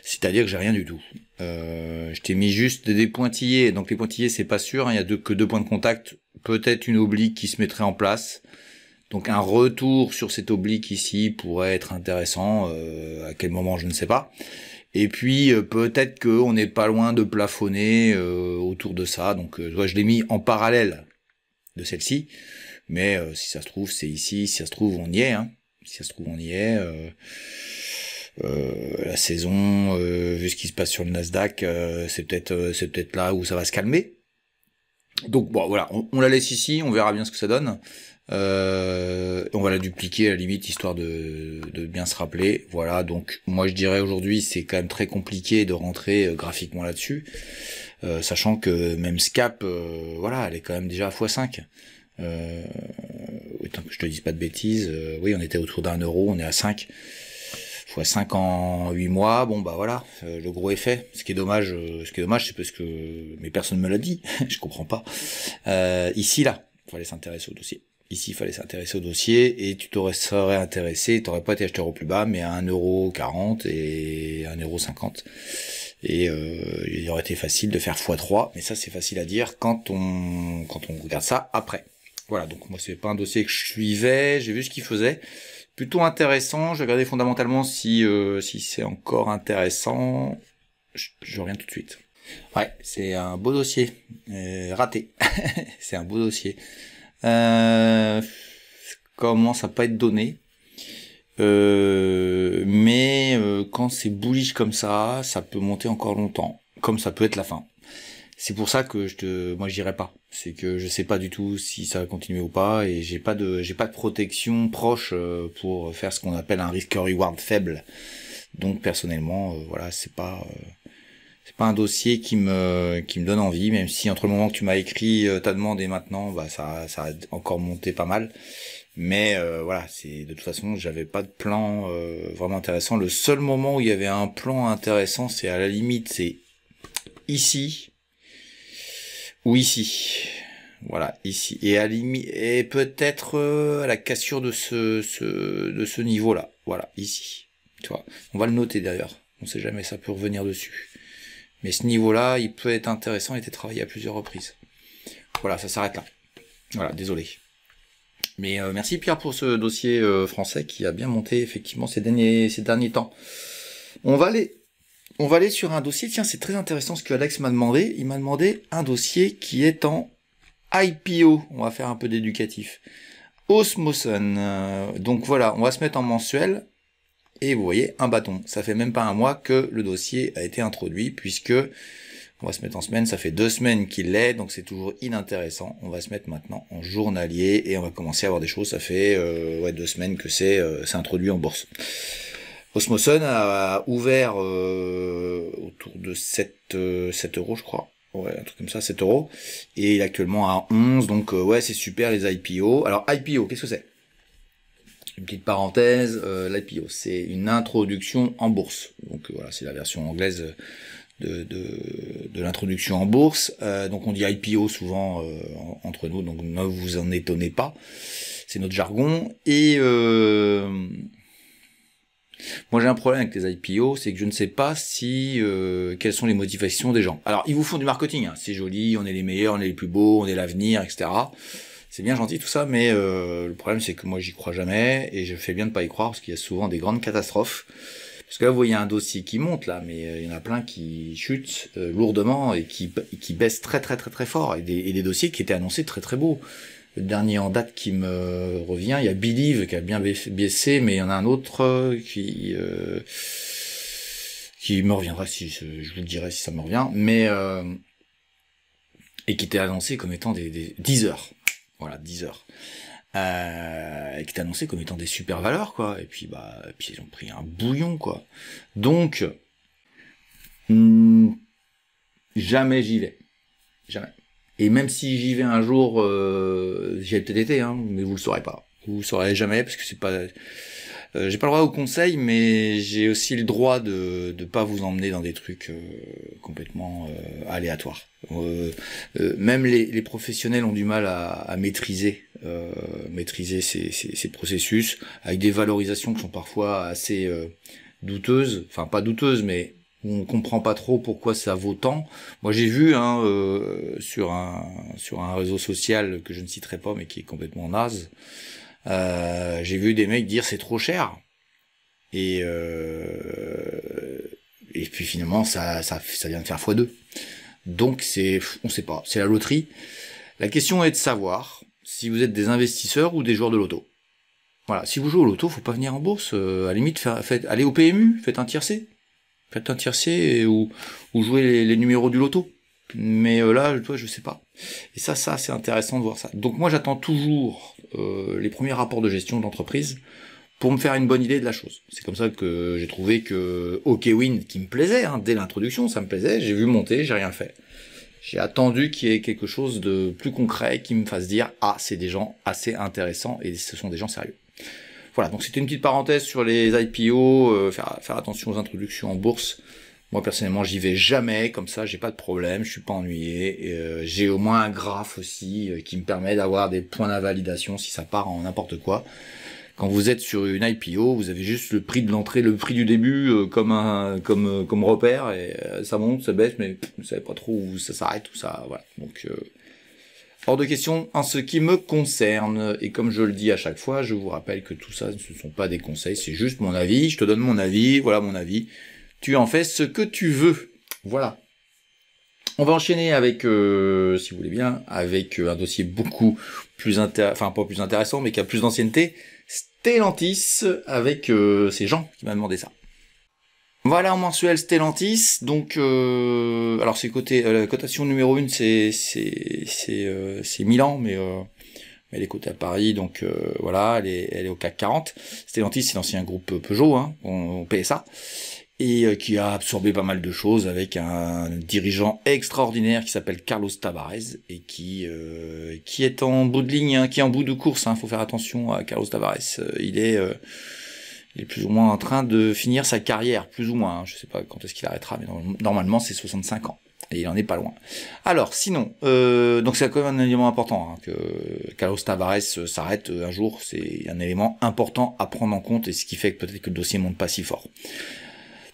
C'est-à-dire que j'ai rien du tout. Je t'ai mis juste des pointillés. Donc les pointillés c'est pas sûr, hein, il y a que deux points de contact. Peut-être une oblique qui se mettrait en place. Donc un retour sur cette oblique ici pourrait être intéressant, à quel moment je ne sais pas. Et puis peut-être qu'on n'est pas loin de plafonner autour de ça. Donc je l'ai mis en parallèle de celle-ci. Mais si ça se trouve c'est ici, si ça se trouve on y est. Hein. Si ça se trouve on y est. La saison, vu ce qui se passe sur le Nasdaq, c'est peut-être là où ça va se calmer. Donc bon voilà, on la laisse ici, on verra bien ce que ça donne. On va la dupliquer à la limite, histoire de bien se rappeler. Voilà, donc moi je dirais aujourd'hui c'est quand même très compliqué de rentrer graphiquement là-dessus, sachant que même Scap, voilà, elle est quand même déjà à x5. Autant que je te dise pas de bêtises, oui on était autour d'1 euro, on est à 5. x5 en 8 mois, bon bah voilà, le gros effet. Ce qui est dommage, c'est parce que mais personne me l'a dit, je comprends pas. Ici là, fallait s'intéresser au dossier. Ici, il fallait s'intéresser au dossier et tu serais intéressé, t'aurais pas été acheteur au plus bas, mais à 1,40 € et 1,50 €. Et il aurait été facile de faire x3, mais ça c'est facile à dire quand on regarde ça après. Voilà, donc moi c'est pas un dossier que je suivais, j'ai vu ce qu'il faisait. Plutôt intéressant, je vais regarder fondamentalement si c'est encore intéressant. Je reviens tout de suite. Ouais, c'est un beau dossier. Raté. C'est un beau dossier. Commence à pas être donné. Mais quand c'est bullish comme ça peut monter encore longtemps. Comme ça peut être la fin. C'est pour ça que moi je dirais pas. C'est que je sais pas du tout si ça va continuer ou pas, et j'ai pas de protection proche pour faire ce qu'on appelle un risk reward faible. Donc personnellement, voilà, c'est pas un dossier qui me donne envie, même si entre le moment que tu m'as écrit ta demande et maintenant, bah ça a encore monté pas mal. Mais voilà, c'est de toute façon, j'avais pas de plan vraiment intéressant. Le seul moment où il y avait un plan intéressant, c'est à la limite, c'est ici ou ici. Voilà, ici. Et à limite, et peut-être à la cassure de ce niveau-là. Voilà, ici. Tu vois, on va le noter d'ailleurs. On sait jamais, ça peut revenir dessus. Mais ce niveau-là, il peut être intéressant, il a été travaillé à plusieurs reprises. Voilà, ça s'arrête là. Voilà, désolé. Mais merci Pierre pour ce dossier français qui a bien monté effectivement ces derniers temps. On va aller sur un dossier. Tiens, c'est très intéressant ce que Alex m'a demandé. Il m'a demandé un dossier qui est en IPO. On va faire un peu d'éducatif. Osmoson. Donc voilà, on va se mettre en mensuel. Et vous voyez, un bâton. Ça fait même pas un mois que le dossier a été introduit, puisque on va se mettre en semaine. Ça fait 2 semaines qu'il l'est, donc c'est toujours inintéressant. On va se mettre maintenant en journalier et on va commencer à avoir des choses. Ça fait 2 semaines que c'est introduit en bourse. Osmoson a ouvert autour de 7 euros, je crois. Ouais, un truc comme ça, 7 euros. Et il est actuellement à 11, donc ouais, c'est super les IPO. Alors IPO, qu'est-ce que c'est? Une petite parenthèse, l'IPO, c'est une introduction en bourse. Donc voilà, c'est la version anglaise de l'introduction en bourse. Donc on dit IPO souvent entre nous, donc ne vous en étonnez pas. C'est notre jargon. Et moi j'ai un problème avec les IPO, c'est que je ne sais pas si quelles sont les motivations des gens. Alors ils vous font du marketing, hein. C'est joli, on est les meilleurs, on est les plus beaux, on est l'avenir, etc. C'est bien gentil tout ça, mais le problème c'est que moi j'y crois jamais, et je fais bien de pas y croire, parce qu'il y a souvent des grandes catastrophes. Parce que là vous voyez un dossier qui monte là, mais il y en a plein qui chutent lourdement et qui baissent très très très très fort, et des dossiers qui étaient annoncés très très beaux. Le dernier en date qui me revient, il y a Believe qui a bien baissé, mais il y en a un autre qui me reviendra, si je vous le dirai si ça me revient, mais et qui était annoncé comme étant des 10 heures. Voilà, 10 heures. Et qui est annoncé comme étant des super valeurs, quoi. Et puis puis ils ont pris un bouillon, quoi. Donc jamais j'y vais. Jamais. Et même si j'y vais un jour, j'y ai peut-être été, hein, mais vous le saurez pas. Vous le saurez jamais, parce que c'est pas... j'ai pas le droit au conseil, mais j'ai aussi le droit de pas vous emmener dans des trucs complètement aléatoires. Même les professionnels ont du mal à maîtriser ces processus, avec des valorisations qui sont parfois assez douteuses, enfin pas douteuses, mais on comprend pas trop pourquoi ça vaut tant. Moi j'ai vu sur un réseau social que je ne citerai pas, mais qui est complètement naze, j'ai vu des mecs dire c'est trop cher, et puis finalement ça vient de faire x2. Donc on sait pas, c'est la loterie. La question est de savoir si vous êtes des investisseurs ou des joueurs de loto. Voilà, si vous jouez au loto, faut pas venir en bourse. À la limite, allez au PMU, faites un tiercé. Faites un tiercé ou jouez les numéros du loto. Mais là, toi, je sais pas. Et ça, c'est intéressant de voir ça. Donc moi, j'attends toujours les premiers rapports de gestion d'entreprise pour me faire une bonne idée de la chose. C'est comme ça que j'ai trouvé que OKWin, qui me plaisait, hein, dès l'introduction, ça me plaisait, j'ai vu monter, j'ai rien fait. J'ai attendu qu'il y ait quelque chose de plus concret qui me fasse dire « Ah, c'est des gens assez intéressants et ce sont des gens sérieux ». Voilà, donc c'était une petite parenthèse sur les IPO, faire attention aux introductions en bourse. Moi, personnellement, j'y vais jamais, comme ça, j'ai pas de problème, je suis pas ennuyé. J'ai au moins un graphe aussi qui me permet d'avoir des points d'invalidation si ça part en n'importe quoi. Quand vous êtes sur une IPO, vous avez juste le prix de l'entrée, le prix du début comme repère, et ça monte, ça baisse, mais vous savez pas trop où ça s'arrête, où ça, voilà. Donc hors de question en ce qui me concerne, et comme je le dis à chaque fois, je vous rappelle que tout ça, ce ne sont pas des conseils, c'est juste mon avis, je te donne mon avis, voilà mon avis, tu en fais ce que tu veux, voilà. On va enchaîner avec, si vous voulez bien, avec un dossier beaucoup plus enfin pas plus intéressant, mais qui a plus d'ancienneté, Stellantis, avec ces gens qui m'ont demandé ça. Voilà en mensuel Stellantis, donc alors c'est la cotation numéro 1 c'est Milan, mais elle est cotée à Paris, donc voilà, elle est au CAC 40. Stellantis c'est l'ancien groupe Peugeot, hein, on PSA, et qui a absorbé pas mal de choses avec un dirigeant extraordinaire qui s'appelle Carlos Tavares et qui est en bout de ligne, hein, qui est en bout de course, hein, faut faire attention à Carlos Tavares, il est plus ou moins en train de finir sa carrière, plus ou moins, hein. Je sais pas quand est-ce qu'il arrêtera, mais normalement c'est 65 ans, et il en est pas loin. Alors, sinon, donc c'est quand même un élément important, hein, que Carlos Tavares s'arrête un jour, c'est un élément important à prendre en compte, et ce qui fait que peut-être que le dossier monte pas si fort.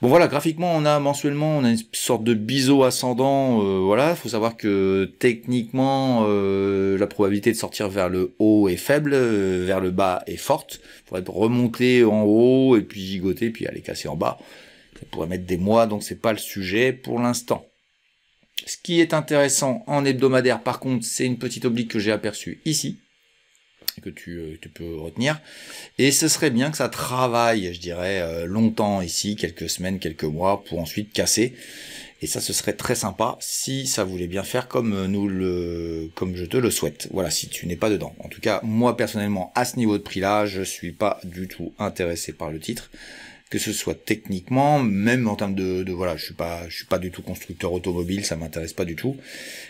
Bon voilà, graphiquement, mensuellement, on a une sorte de biseau ascendant, voilà, faut savoir que techniquement, la probabilité de sortir vers le haut est faible, vers le bas est forte, il faudrait remonter en haut, et puis gigoter, puis aller casser en bas, ça pourrait mettre des mois, donc c'est pas le sujet pour l'instant. Ce qui est intéressant en hebdomadaire, par contre, c'est une petite oblique que j'ai aperçue ici, que tu peux retenir, et ce serait bien que ça travaille, je dirais, longtemps ici, quelques semaines, quelques mois, pour ensuite casser, et ça ce serait très sympa si ça voulait bien faire comme je te le souhaite. Voilà, si tu n'es pas dedans. En tout cas, moi personnellement, à ce niveau de prix là, je suis pas du tout intéressé par le titre, que ce soit techniquement, même en termes de voilà, je suis pas du tout constructeur automobile, ça m'intéresse pas du tout.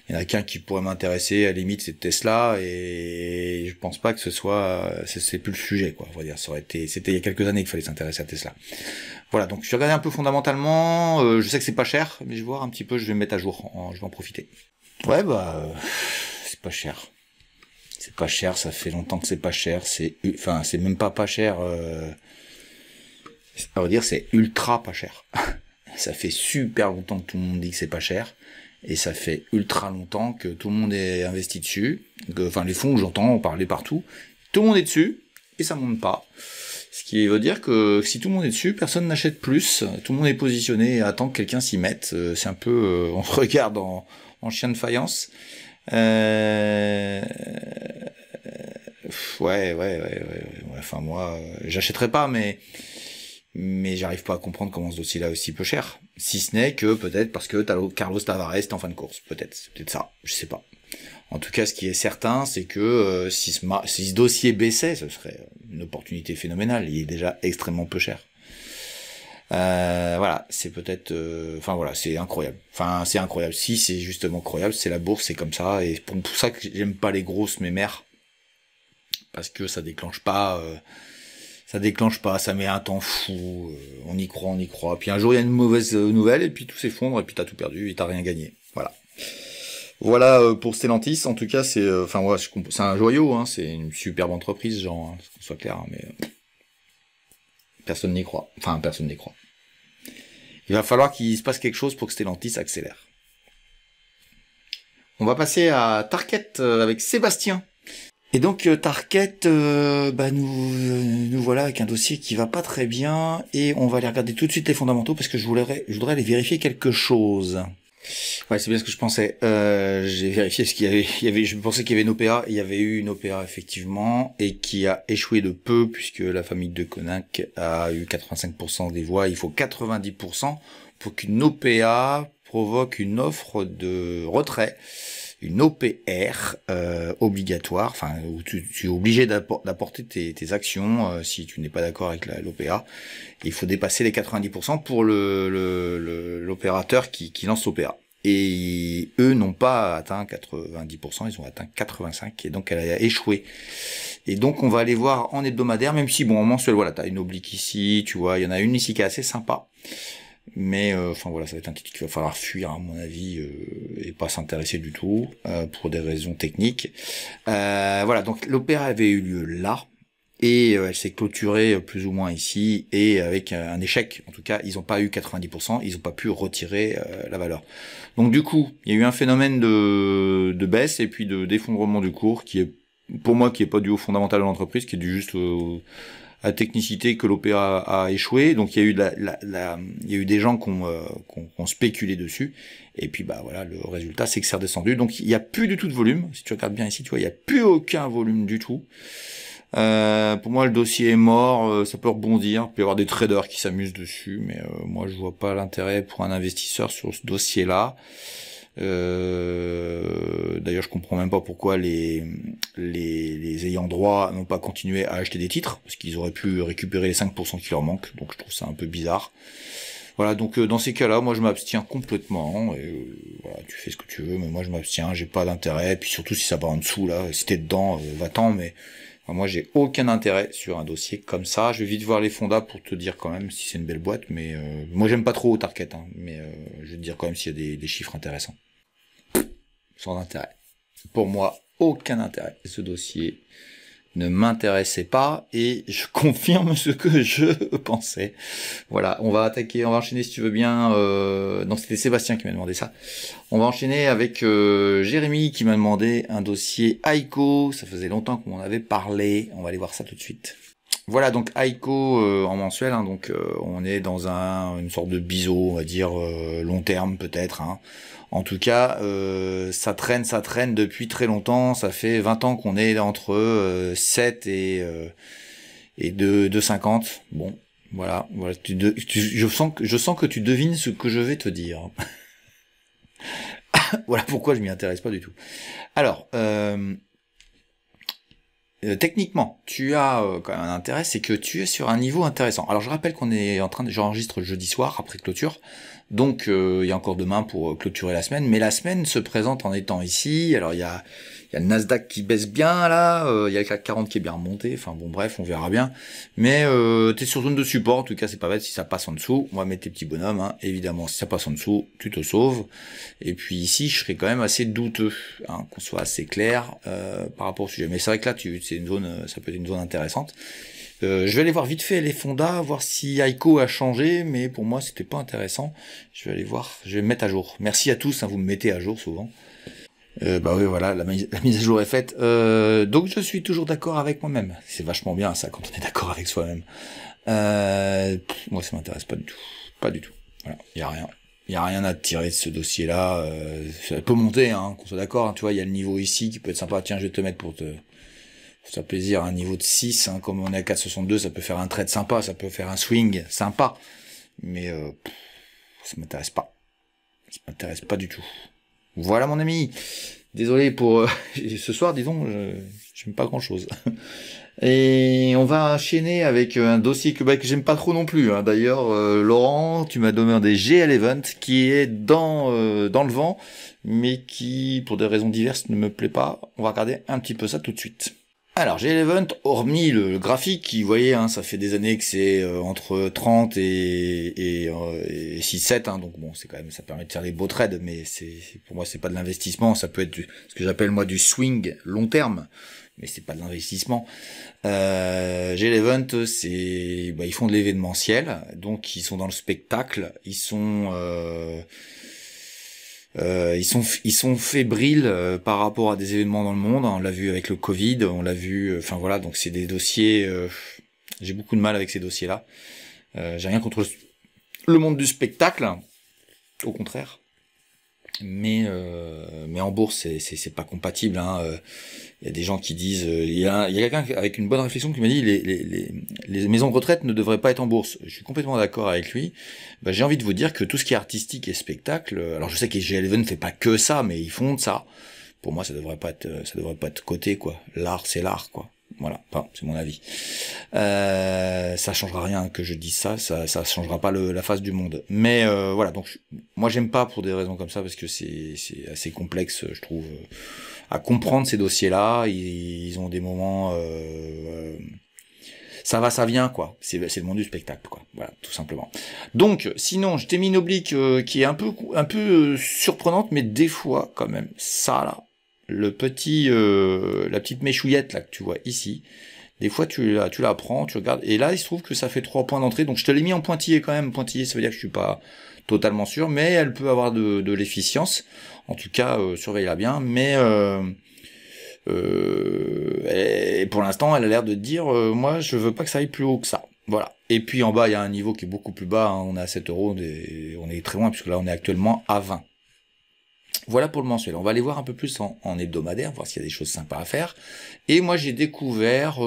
Il y en a qu'un qui pourrait m'intéresser, à la limite, c'est Tesla, et je pense pas que c'est plus le sujet, quoi. On va dire, c'était il y a quelques années qu'il fallait s'intéresser à Tesla. Voilà, donc je suis regardé un peu fondamentalement, je sais que c'est pas cher, mais je vais voir un petit peu, je vais me mettre à jour, je vais en profiter. Ouais, c'est pas cher. C'est pas cher, ça fait longtemps que c'est pas cher, c'est même pas cher, à vrai dire, c'est ultra pas cher. Ça fait super longtemps que tout le monde dit que c'est pas cher, et ça fait ultra longtemps que tout le monde est investi dessus, les fonds, j'entends parler partout, tout le monde est dessus, et ça monte pas. Ce qui veut dire que si tout le monde est dessus, personne n'achète plus, tout le monde est positionné et attend que quelqu'un s'y mette, c'est un peu, on regarde en chien de faïence. Ouais. Enfin, moi, j'achèterai pas, mais j'arrive pas à comprendre comment ce dossier-là est aussi peu cher. Si ce n'est que peut-être parce que Carlos Tavares est en fin de course. C'est peut-être ça. Je sais pas. En tout cas, ce qui est certain, c'est que si ce dossier baissait, ce serait une opportunité phénoménale. Il est déjà extrêmement peu cher. Voilà, c'est peut-être... c'est incroyable. C'est incroyable. Si, c'est justement incroyable. C'est la bourse, c'est comme ça. Et pour ça que j'aime pas les grosses mémères. Parce que ça déclenche pas, ça met un temps fou, on y croit, puis un jour il y a une mauvaise nouvelle, et puis tout s'effondre, et puis t'as tout perdu, et t'as rien gagné. Voilà pour Stellantis, en tout cas c'est c'est un joyau, hein, c'est une superbe entreprise, genre, hein, qu'on soit clair, hein, mais personne n'y croit. Il va falloir qu'il se passe quelque chose pour que Stellantis accélère. On va passer à Tarkett avec Sébastien. Et donc Tarkett, nous voilà avec un dossier qui va pas très bien, et on va aller regarder tout de suite les fondamentaux parce que je voudrais aller vérifier quelque chose. Ouais, c'est bien ce que je pensais. J'ai vérifié ce qu'il y avait. Je pensais qu'il y avait une OPA. Il y avait eu une OPA effectivement et qui a échoué de peu puisque la famille de Konak a eu 85% des voix. Il faut 90% pour qu'une OPA provoque une offre de retrait, une OPR obligatoire, enfin où tu es obligé d'apporter tes actions si tu n'es pas d'accord avec l'OPA. Il faut dépasser les 90% pour l'opérateur qui lance l'OPA. Et eux n'ont pas atteint 90%, ils ont atteint 85%, et donc elle a échoué. Et donc on va aller voir en hebdomadaire, même si bon en mensuel, voilà, t'as une oblique ici, tu vois, il y en a une ici qui est assez sympa. Mais enfin voilà, ça va être un titre qu'il va falloir fuir à mon avis et pas s'intéresser du tout pour des raisons techniques. Voilà, donc l'opéra avait eu lieu là. Et elle s'est clôturée plus ou moins ici, et avec un échec. En tout cas, ils n'ont pas eu 90%, ils n'ont pas pu retirer la valeur. Donc du coup, il y a eu un phénomène de baisse et puis de d'effondrement du cours qui est, pour moi, qui est pas dû au fondamental de l'entreprise, qui est dû juste à la technicité que l'OPA a échoué. Donc il y a eu il y a eu des gens qui ont spéculé dessus. Et puis bah voilà, le résultat c'est que c'est redescendu. Donc il y a plus du tout de volume. Si tu regardes bien ici, tu vois, il y a plus aucun volume du tout. Pour moi, le dossier est mort, ça peut rebondir, il peut y avoir des traders qui s'amusent dessus, mais moi, je vois pas l'intérêt pour un investisseur sur ce dossier-là. D'ailleurs, je comprends même pas pourquoi les ayants droit n'ont pas continué à acheter des titres, parce qu'ils auraient pu récupérer les 5% qui leur manquent, donc je trouve ça un peu bizarre. Voilà, donc dans ces cas-là, moi je m'abstiens complètement, et voilà, tu fais ce que tu veux, mais moi je m'abstiens, j'ai pas d'intérêt, et puis surtout si ça va en dessous, là, si t'es dedans, va-t'en, mais enfin, moi j'ai aucun intérêt sur un dossier comme ça. Je vais vite voir les fondas pour te dire quand même si c'est une belle boîte, mais moi j'aime pas trop au target, hein, mais je vais te dire quand même s'il y a des chiffres intéressants. Sans intérêt. Pour moi, aucun intérêt. Ce dossier ne m'intéressait pas et je confirme ce que je pensais. Voilà, on va enchaîner si tu veux bien. Non, c'était Sébastien qui m'a demandé ça. On va enchaîner avec Jérémy qui m'a demandé un dossier Aiko. Ça faisait longtemps qu'on en avait parlé. On va aller voir ça tout de suite. Voilà, donc Aiko en mensuel, hein, donc on est dans une sorte de biseau, on va dire long terme peut-être. Hein. En tout cas, ça traîne depuis très longtemps. Ça fait 20 ans qu'on est entre 7 et 2,50. Bon, voilà. Je sens que tu devines ce que je vais te dire. Voilà pourquoi je m'y intéresse pas du tout. Alors, techniquement, tu as quand même un intérêt, c'est que tu es sur un niveau intéressant. Alors je rappelle qu'on est j'enregistre jeudi soir après clôture, donc il y a encore demain pour clôturer la semaine, mais la semaine se présente en étant ici. Alors il y a le Nasdaq qui baisse bien là, il y a le CAC 40 qui est bien remonté, enfin bon bref, on verra bien. Mais t'es sur zone de support, en tout cas c'est pas bête si ça passe en dessous. On va mettre tes petits bonhommes, hein. Évidemment si ça passe en dessous, tu te sauves. Et puis ici je serais quand même assez douteux, hein, qu'on soit assez clair par rapport au sujet. Mais c'est vrai que là c'est une zone, ça peut être une zone intéressante. Je vais aller voir vite fait les fondas, voir si Aiko a changé, mais pour moi c'était pas intéressant. Je vais aller voir, je vais me mettre à jour. Merci à tous, hein, vous me mettez à jour souvent. Bah oui, voilà, la mise à jour est faite. Donc je suis toujours d'accord avec moi-même. C'est vachement bien ça quand on est d'accord avec soi-même. Moi ça m'intéresse pas du tout, pas du tout. Voilà, y a rien. Il y a rien à tirer de ce dossier-là. Ça peut monter, hein, qu'on soit d'accord. Hein, tu vois, il y a le niveau ici qui peut être sympa. Tiens, je vais te mettre pour faire plaisir, un niveau de 6, hein, comme on est à 4,62, ça peut faire un trade sympa, ça peut faire un swing sympa. Mais ça m'intéresse pas. Ça m'intéresse pas du tout. Voilà mon ami. Désolé pour ce soir, disons, j'aime pas grand-chose. Et on va enchaîner avec un dossier que j'aime pas trop non plus. Hein. D'ailleurs, Laurent, tu m'as demandé GL Event, qui est dans le vent, mais qui, pour des raisons diverses, ne me plaît pas. On va regarder un petit peu ça tout de suite. Alors, GL Event, hormis le graphique, vous voyez, hein, ça fait des années que c'est entre 30 et 6-7, hein, donc bon, c'est quand même, ça permet de faire des beaux trades, mais pour moi, c'est pas de l'investissement, ça peut être ce que j'appelle moi du swing long terme, mais c'est pas de l'investissement. GL Event, ils font de l'événementiel, donc ils sont dans le spectacle, ils sont fébriles par rapport à des événements dans le monde. On l'a vu avec le Covid, on l'a vu. Enfin voilà, donc c'est des dossiers. J'ai beaucoup de mal avec ces dossiers-là. J'ai rien contre le monde du spectacle, au contraire. mais en bourse, c'est pas compatible. Hein. Il y a des gens qui disent, il y a quelqu'un avec une bonne réflexion qui m'a dit les maisons de retraite ne devraient pas être en bourse. Je suis complètement d'accord avec lui. Bah, j'ai envie de vous dire que tout ce qui est artistique et spectacle, alors je sais que GL11 ne fait pas que ça, mais ils font de ça. Pour moi, ça devrait pas être coté, quoi. L'art, c'est l'art, quoi. Voilà, enfin, c'est mon avis. Ça changera rien que je dise ça changera pas la face du monde. Mais voilà, donc moi j'aime pas pour des raisons comme ça parce que c'est assez complexe, je trouve, à comprendre ces dossiers-là. Ils ont des moments, ça va, ça vient, quoi. C'est le monde du spectacle, quoi. Voilà, tout simplement. Donc, sinon, je t'ai mis une oblique qui est un peu surprenante, mais des fois, quand même, ça là. La petite méchouillette là que tu vois ici, des fois tu la prends, tu regardes, et là il se trouve que ça fait 3 points d'entrée, donc je te l'ai mis en pointillé quand même. Pointillé, ça veut dire que je suis pas totalement sûr, mais elle peut avoir de l'efficience. En tout cas, surveille-la bien. Mais et pour l'instant, elle a l'air de dire, moi je veux pas que ça aille plus haut que ça. Voilà. Et puis en bas, il y a un niveau qui est beaucoup plus bas. Hein. On est à 7 euros, on est très loin puisque là on est actuellement à 20. Voilà pour le mensuel. On va aller voir un peu plus en hebdomadaire, voir s'il y a des choses sympas à faire. Et moi, j'ai découvert,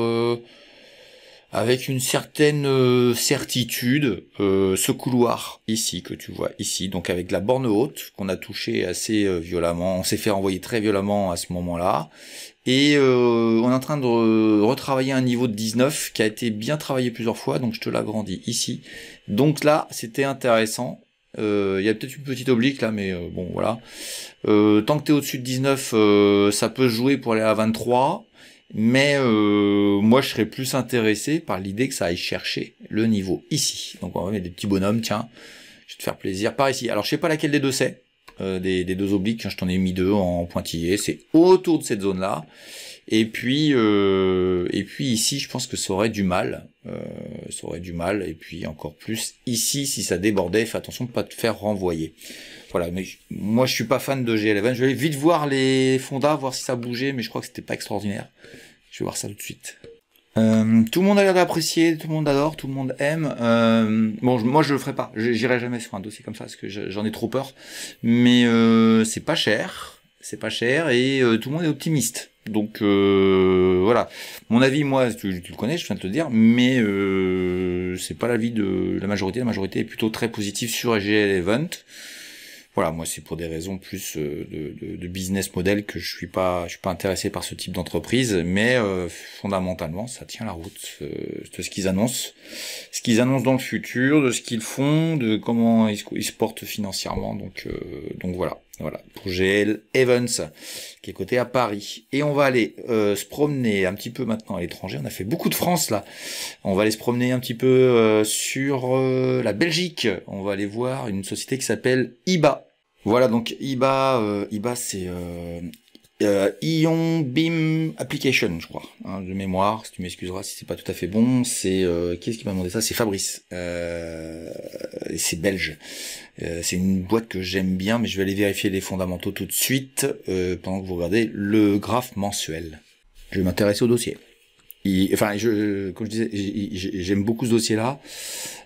avec une certaine certitude, ce couloir ici, que tu vois ici. Donc avec la borne haute, qu'on a touché assez violemment. On s'est fait renvoyer très violemment à ce moment-là. Et on est en train de retravailler un niveau de 19 qui a été bien travaillé plusieurs fois. Donc je te l'agrandis ici. Donc là, c'était intéressant. Il y a peut-être une petite oblique là, mais bon voilà. Tant que t'es au-dessus de 19, ça peut se jouer pour aller à 23, mais moi je serais plus intéressé par l'idée que ça aille chercher le niveau ici. Donc on va mettre des petits bonhommes, tiens, je vais te faire plaisir, par ici. Alors je sais pas laquelle des deux c'est, des deux obliques, je t'en ai mis deux en pointillé, c'est autour de cette zone-là. Et puis ici, je pense que ça aurait du mal, et puis encore plus ici, si ça débordait, fais attention de pas te faire renvoyer. Voilà, mais moi je suis pas fan de GL11, je vais aller vite voir les fondas, voir si ça bougeait, mais je crois que c'était pas extraordinaire. Je vais voir ça tout de suite. Tout le monde a l'air d'apprécier, tout le monde adore, tout le monde aime. Bon, moi je le ferai pas, j'irai jamais sur un dossier comme ça parce que j'en ai trop peur. Mais c'est pas cher et tout le monde est optimiste. Donc voilà, mon avis, moi, tu le connais, je viens de te le dire, mais c'est pas l'avis de la majorité. La majorité est plutôt très positive sur GL Event. Voilà, moi c'est pour des raisons plus de business model que je suis pas intéressé par ce type d'entreprise, mais fondamentalement ça tient la route de ce qu'ils annoncent, dans le futur, de ce qu'ils font, de comment ils se portent financièrement. Donc voilà pour GL Evans qui est coté à Paris. Et on va aller se promener un petit peu maintenant à l'étranger. On a fait beaucoup de France là. On va aller se promener un petit peu sur la Belgique. On va aller voir une société qui s'appelle IBA. Voilà, donc IBA c'est Ion Beam Application, je crois, hein, de mémoire. Si tu m'excuseras si c'est pas tout à fait bon. C'est qui est-ce qui m'a demandé ça? C'est Fabrice. Et c'est belge. C'est une boîte que j'aime bien, mais je vais aller vérifier les fondamentaux tout de suite pendant que vous regardez le graphe mensuel. Je vais m'intéresser au dossier. Comme je disais, j'aime beaucoup ce dossier-là.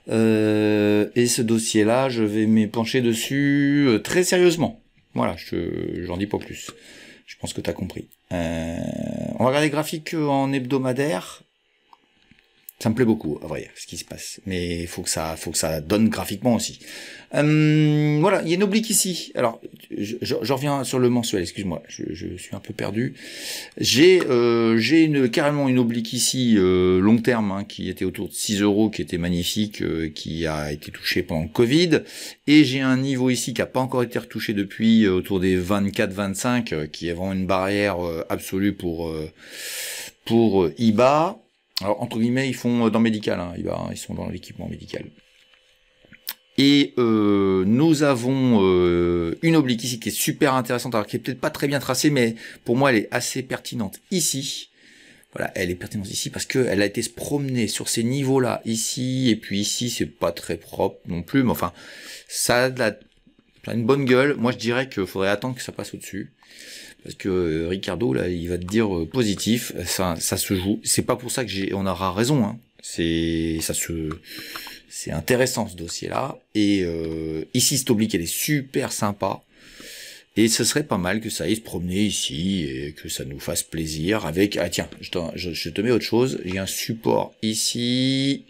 Et ce dossier-là, je vais m'y pencher dessus très sérieusement. Voilà, j'en dis pas plus. Je pense que tu as compris. On va regarder les graphiques en hebdomadaire. Ça me plaît beaucoup, à vrai dire, ce qui se passe. Mais il faut que ça donne graphiquement aussi. Voilà, il y a une oblique ici. Alors, je reviens sur le mensuel, excuse-moi, je suis un peu perdu. J'ai carrément une oblique ici, long terme, hein, qui était autour de 6 euros, qui était magnifique, qui a été touché pendant le Covid. Et j'ai un niveau ici qui n'a pas encore été retouché depuis, autour des 24-25, qui est vraiment une barrière absolue pour IBA. Alors, entre guillemets, ils font dans le médical, hein, ils sont dans l'équipement médical. Et nous avons une oblique ici qui est super intéressante, alors qui est peut-être pas très bien tracée, mais pour moi, elle est assez pertinente ici. Voilà, elle est pertinente ici parce que elle a été se promener sur ces niveaux-là, ici, et puis ici, c'est pas très propre non plus, mais enfin, ça a une bonne gueule. Moi, je dirais qu'il faudrait attendre que ça passe au-dessus. Parce que Ricardo, là, il va te dire positif, ça se joue. C'est pas pour ça que on aura raison, hein. C'est intéressant ce dossier-là. Et ici, cette oblique, elle est super sympa. Et ce serait pas mal que ça aille se promener ici et que ça nous fasse plaisir avec... Ah tiens, je te mets autre chose. Il y a un support ici.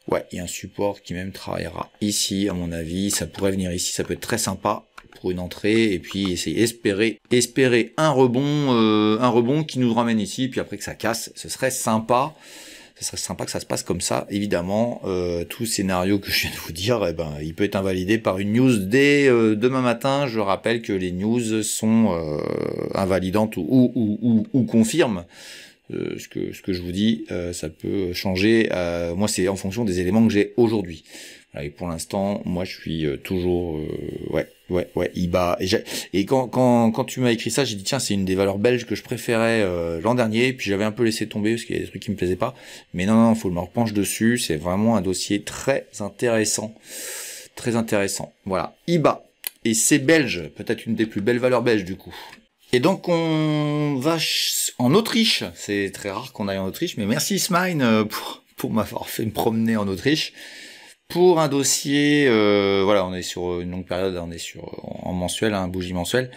Ouais, il y a un support qui même travaillera ici, à mon avis. Ça pourrait venir ici, ça peut être très sympa pour une entrée. Et puis essayer espérer un rebond qui nous ramène ici. Puis après que ça casse, ce serait sympa. Ce serait sympa que ça se passe comme ça. Évidemment, tout scénario que je viens de vous dire, eh ben, il peut être invalidé par une news dès demain matin. Je rappelle que les news sont invalidantes ou confirment ce que je vous dis. Ça peut changer. Moi, c'est en fonction des éléments que j'ai aujourd'hui. Voilà, et pour l'instant, moi, je suis toujours... Ouais, IBA. Et quand tu m'as écrit ça, j'ai dit, tiens, c'est une des valeurs belges que je préférais l'an dernier, puis j'avais un peu laissé tomber parce qu'il y a des trucs qui me plaisaient pas. Mais non, faut que je me repenche dessus. C'est vraiment un dossier très intéressant. Très intéressant. Voilà. IBA. Et c'est belge. Peut-être une des plus belles valeurs belges, du coup. Et donc, on va en Autriche. C'est très rare qu'on aille en Autriche, mais merci Smine pour m'avoir fait me promener en Autriche. Pour un dossier, voilà, on est sur une longue période, on est en mensuel, un bougie mensuel,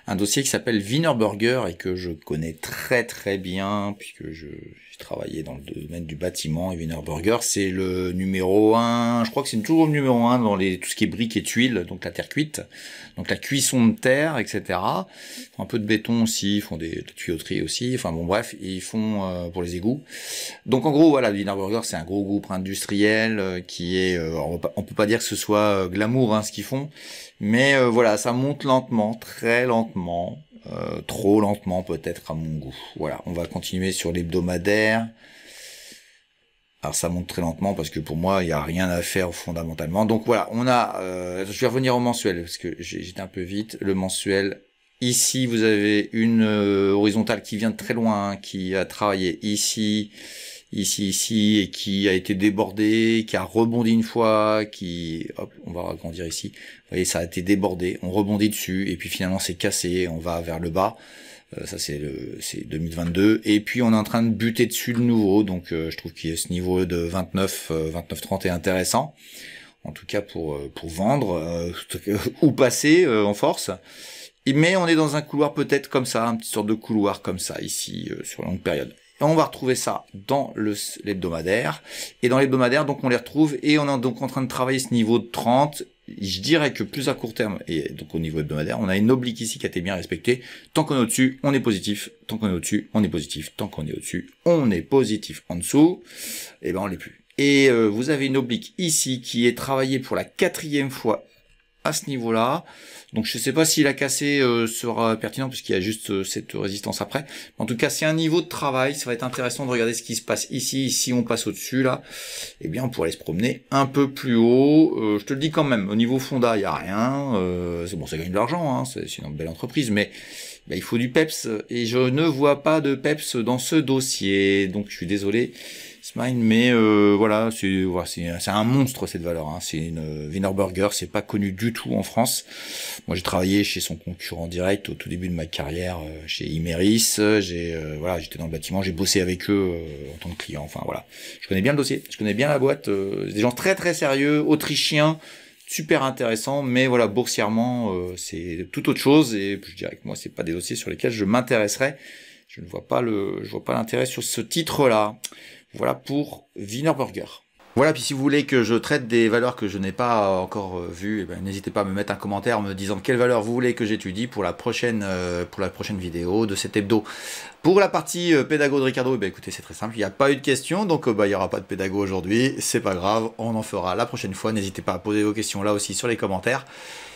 un dossier qui s'appelle Wiener Burger et que je connais très très bien puisque j'ai travaillé dans le domaine du bâtiment. Et Wiener Burger, c'est le numéro 1, je crois que c'est toujours le numéro 1 dans tout ce qui est briques et tuiles, donc la terre cuite, donc la cuisson de terre, etc. Ils font un peu de béton aussi, ils font de la tuyauterie aussi, enfin bon bref, ils font pour les égouts. Donc en gros, voilà, Wiener Burger, c'est un gros groupe industriel qui est, on peut pas dire que ce soit glamour ce qu'ils font, mais voilà, ça monte lentement, très lentement. Trop lentement peut-être à mon goût. Voilà, on va continuer sur l'hebdomadaire. Alors ça monte très lentement parce que pour moi il n'y a rien à faire fondamentalement. Donc voilà, on a. Je vais revenir au mensuel parce que j'étais un peu vite. Le mensuel. Ici vous avez une horizontale qui vient de très loin, qui a travaillé ici, et qui a été débordée, qui a rebondi une fois, hop, on va agrandir ici. Vous voyez, ça a été débordé, on rebondit dessus, et puis finalement c'est cassé, on va vers le bas. Ça c'est 2022, et puis on est en train de buter dessus de nouveau, donc je trouve que ce niveau de 29,30 est intéressant, en tout cas pour vendre, ou passer en force. Mais on est dans un couloir peut-être comme ça, une petite sorte de couloir comme ça ici, sur longue période. Et on va retrouver ça dans l'hebdomadaire. Et dans l'hebdomadaire, donc on les retrouve et on est donc en train de travailler ce niveau de 30. Je dirais que plus à court terme, et donc au niveau hebdomadaire, on a une oblique ici qui a été bien respectée. Tant qu'on est au-dessus, on est positif. Tant qu'on est au-dessus, on est positif. Tant qu'on est au-dessus, on est positif. En dessous, eh ben on l'est plus. Et vous avez une oblique ici qui est travaillée pour la 4e fois à ce niveau-là. Donc je ne sais pas si la cassée sera pertinent puisqu'il y a juste cette résistance après. En tout cas, c'est un niveau de travail. Ça va être intéressant de regarder ce qui se passe ici. Si on passe au-dessus, là, eh bien, on pourrait aller se promener un peu plus haut. Je te le dis quand même, au niveau fonda, il n'y a rien. C'est bon, ça gagne de l'argent, c'est une belle entreprise, mais il faut du peps. Et je ne vois pas de peps dans ce dossier. Donc je suis désolé, Smine, mais voilà, c'est un monstre cette valeur. C'est une Wiener Burger, c'est pas connu du tout en France. Moi, j'ai travaillé chez son concurrent direct au tout début de ma carrière chez Imeris. J'étais dans le bâtiment, j'ai bossé avec eux en tant que client. Enfin voilà, je connais bien le dossier, je connais bien la boîte. Des gens très très sérieux, autrichiens, super intéressants, mais voilà, boursièrement, c'est tout autre chose. Et je dirais que moi, c'est pas des dossiers sur lesquels je m'intéresserais. Je vois pas l'intérêt sur ce titre-là. Voilà pour Wiener Burger. Voilà, puis si vous voulez que je traite des valeurs que je n'ai pas encore vues, n'hésitez pas à me mettre un commentaire en me disant quelle valeur vous voulez que j'étudie pour la prochaine vidéo de cet hebdo. Pour la partie pédago de Ricardo, écoutez, c'est très simple, il n'y a pas eu de questions, donc il n'y aura pas de pédago aujourd'hui, c'est pas grave, on en fera la prochaine fois. N'hésitez pas à poser vos questions là aussi sur les commentaires.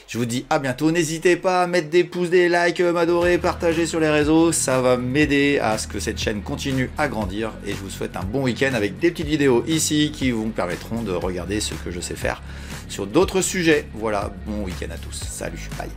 Je vous dis à bientôt, n'hésitez pas à mettre des pouces, des likes, m'adorer, partager sur les réseaux, ça va m'aider à ce que cette chaîne continue à grandir et je vous souhaite un bon week-end avec des petites vidéos ici qui vous permettront de regarder ce que je sais faire sur d'autres sujets. Voilà, bon week-end à tous, salut, bye.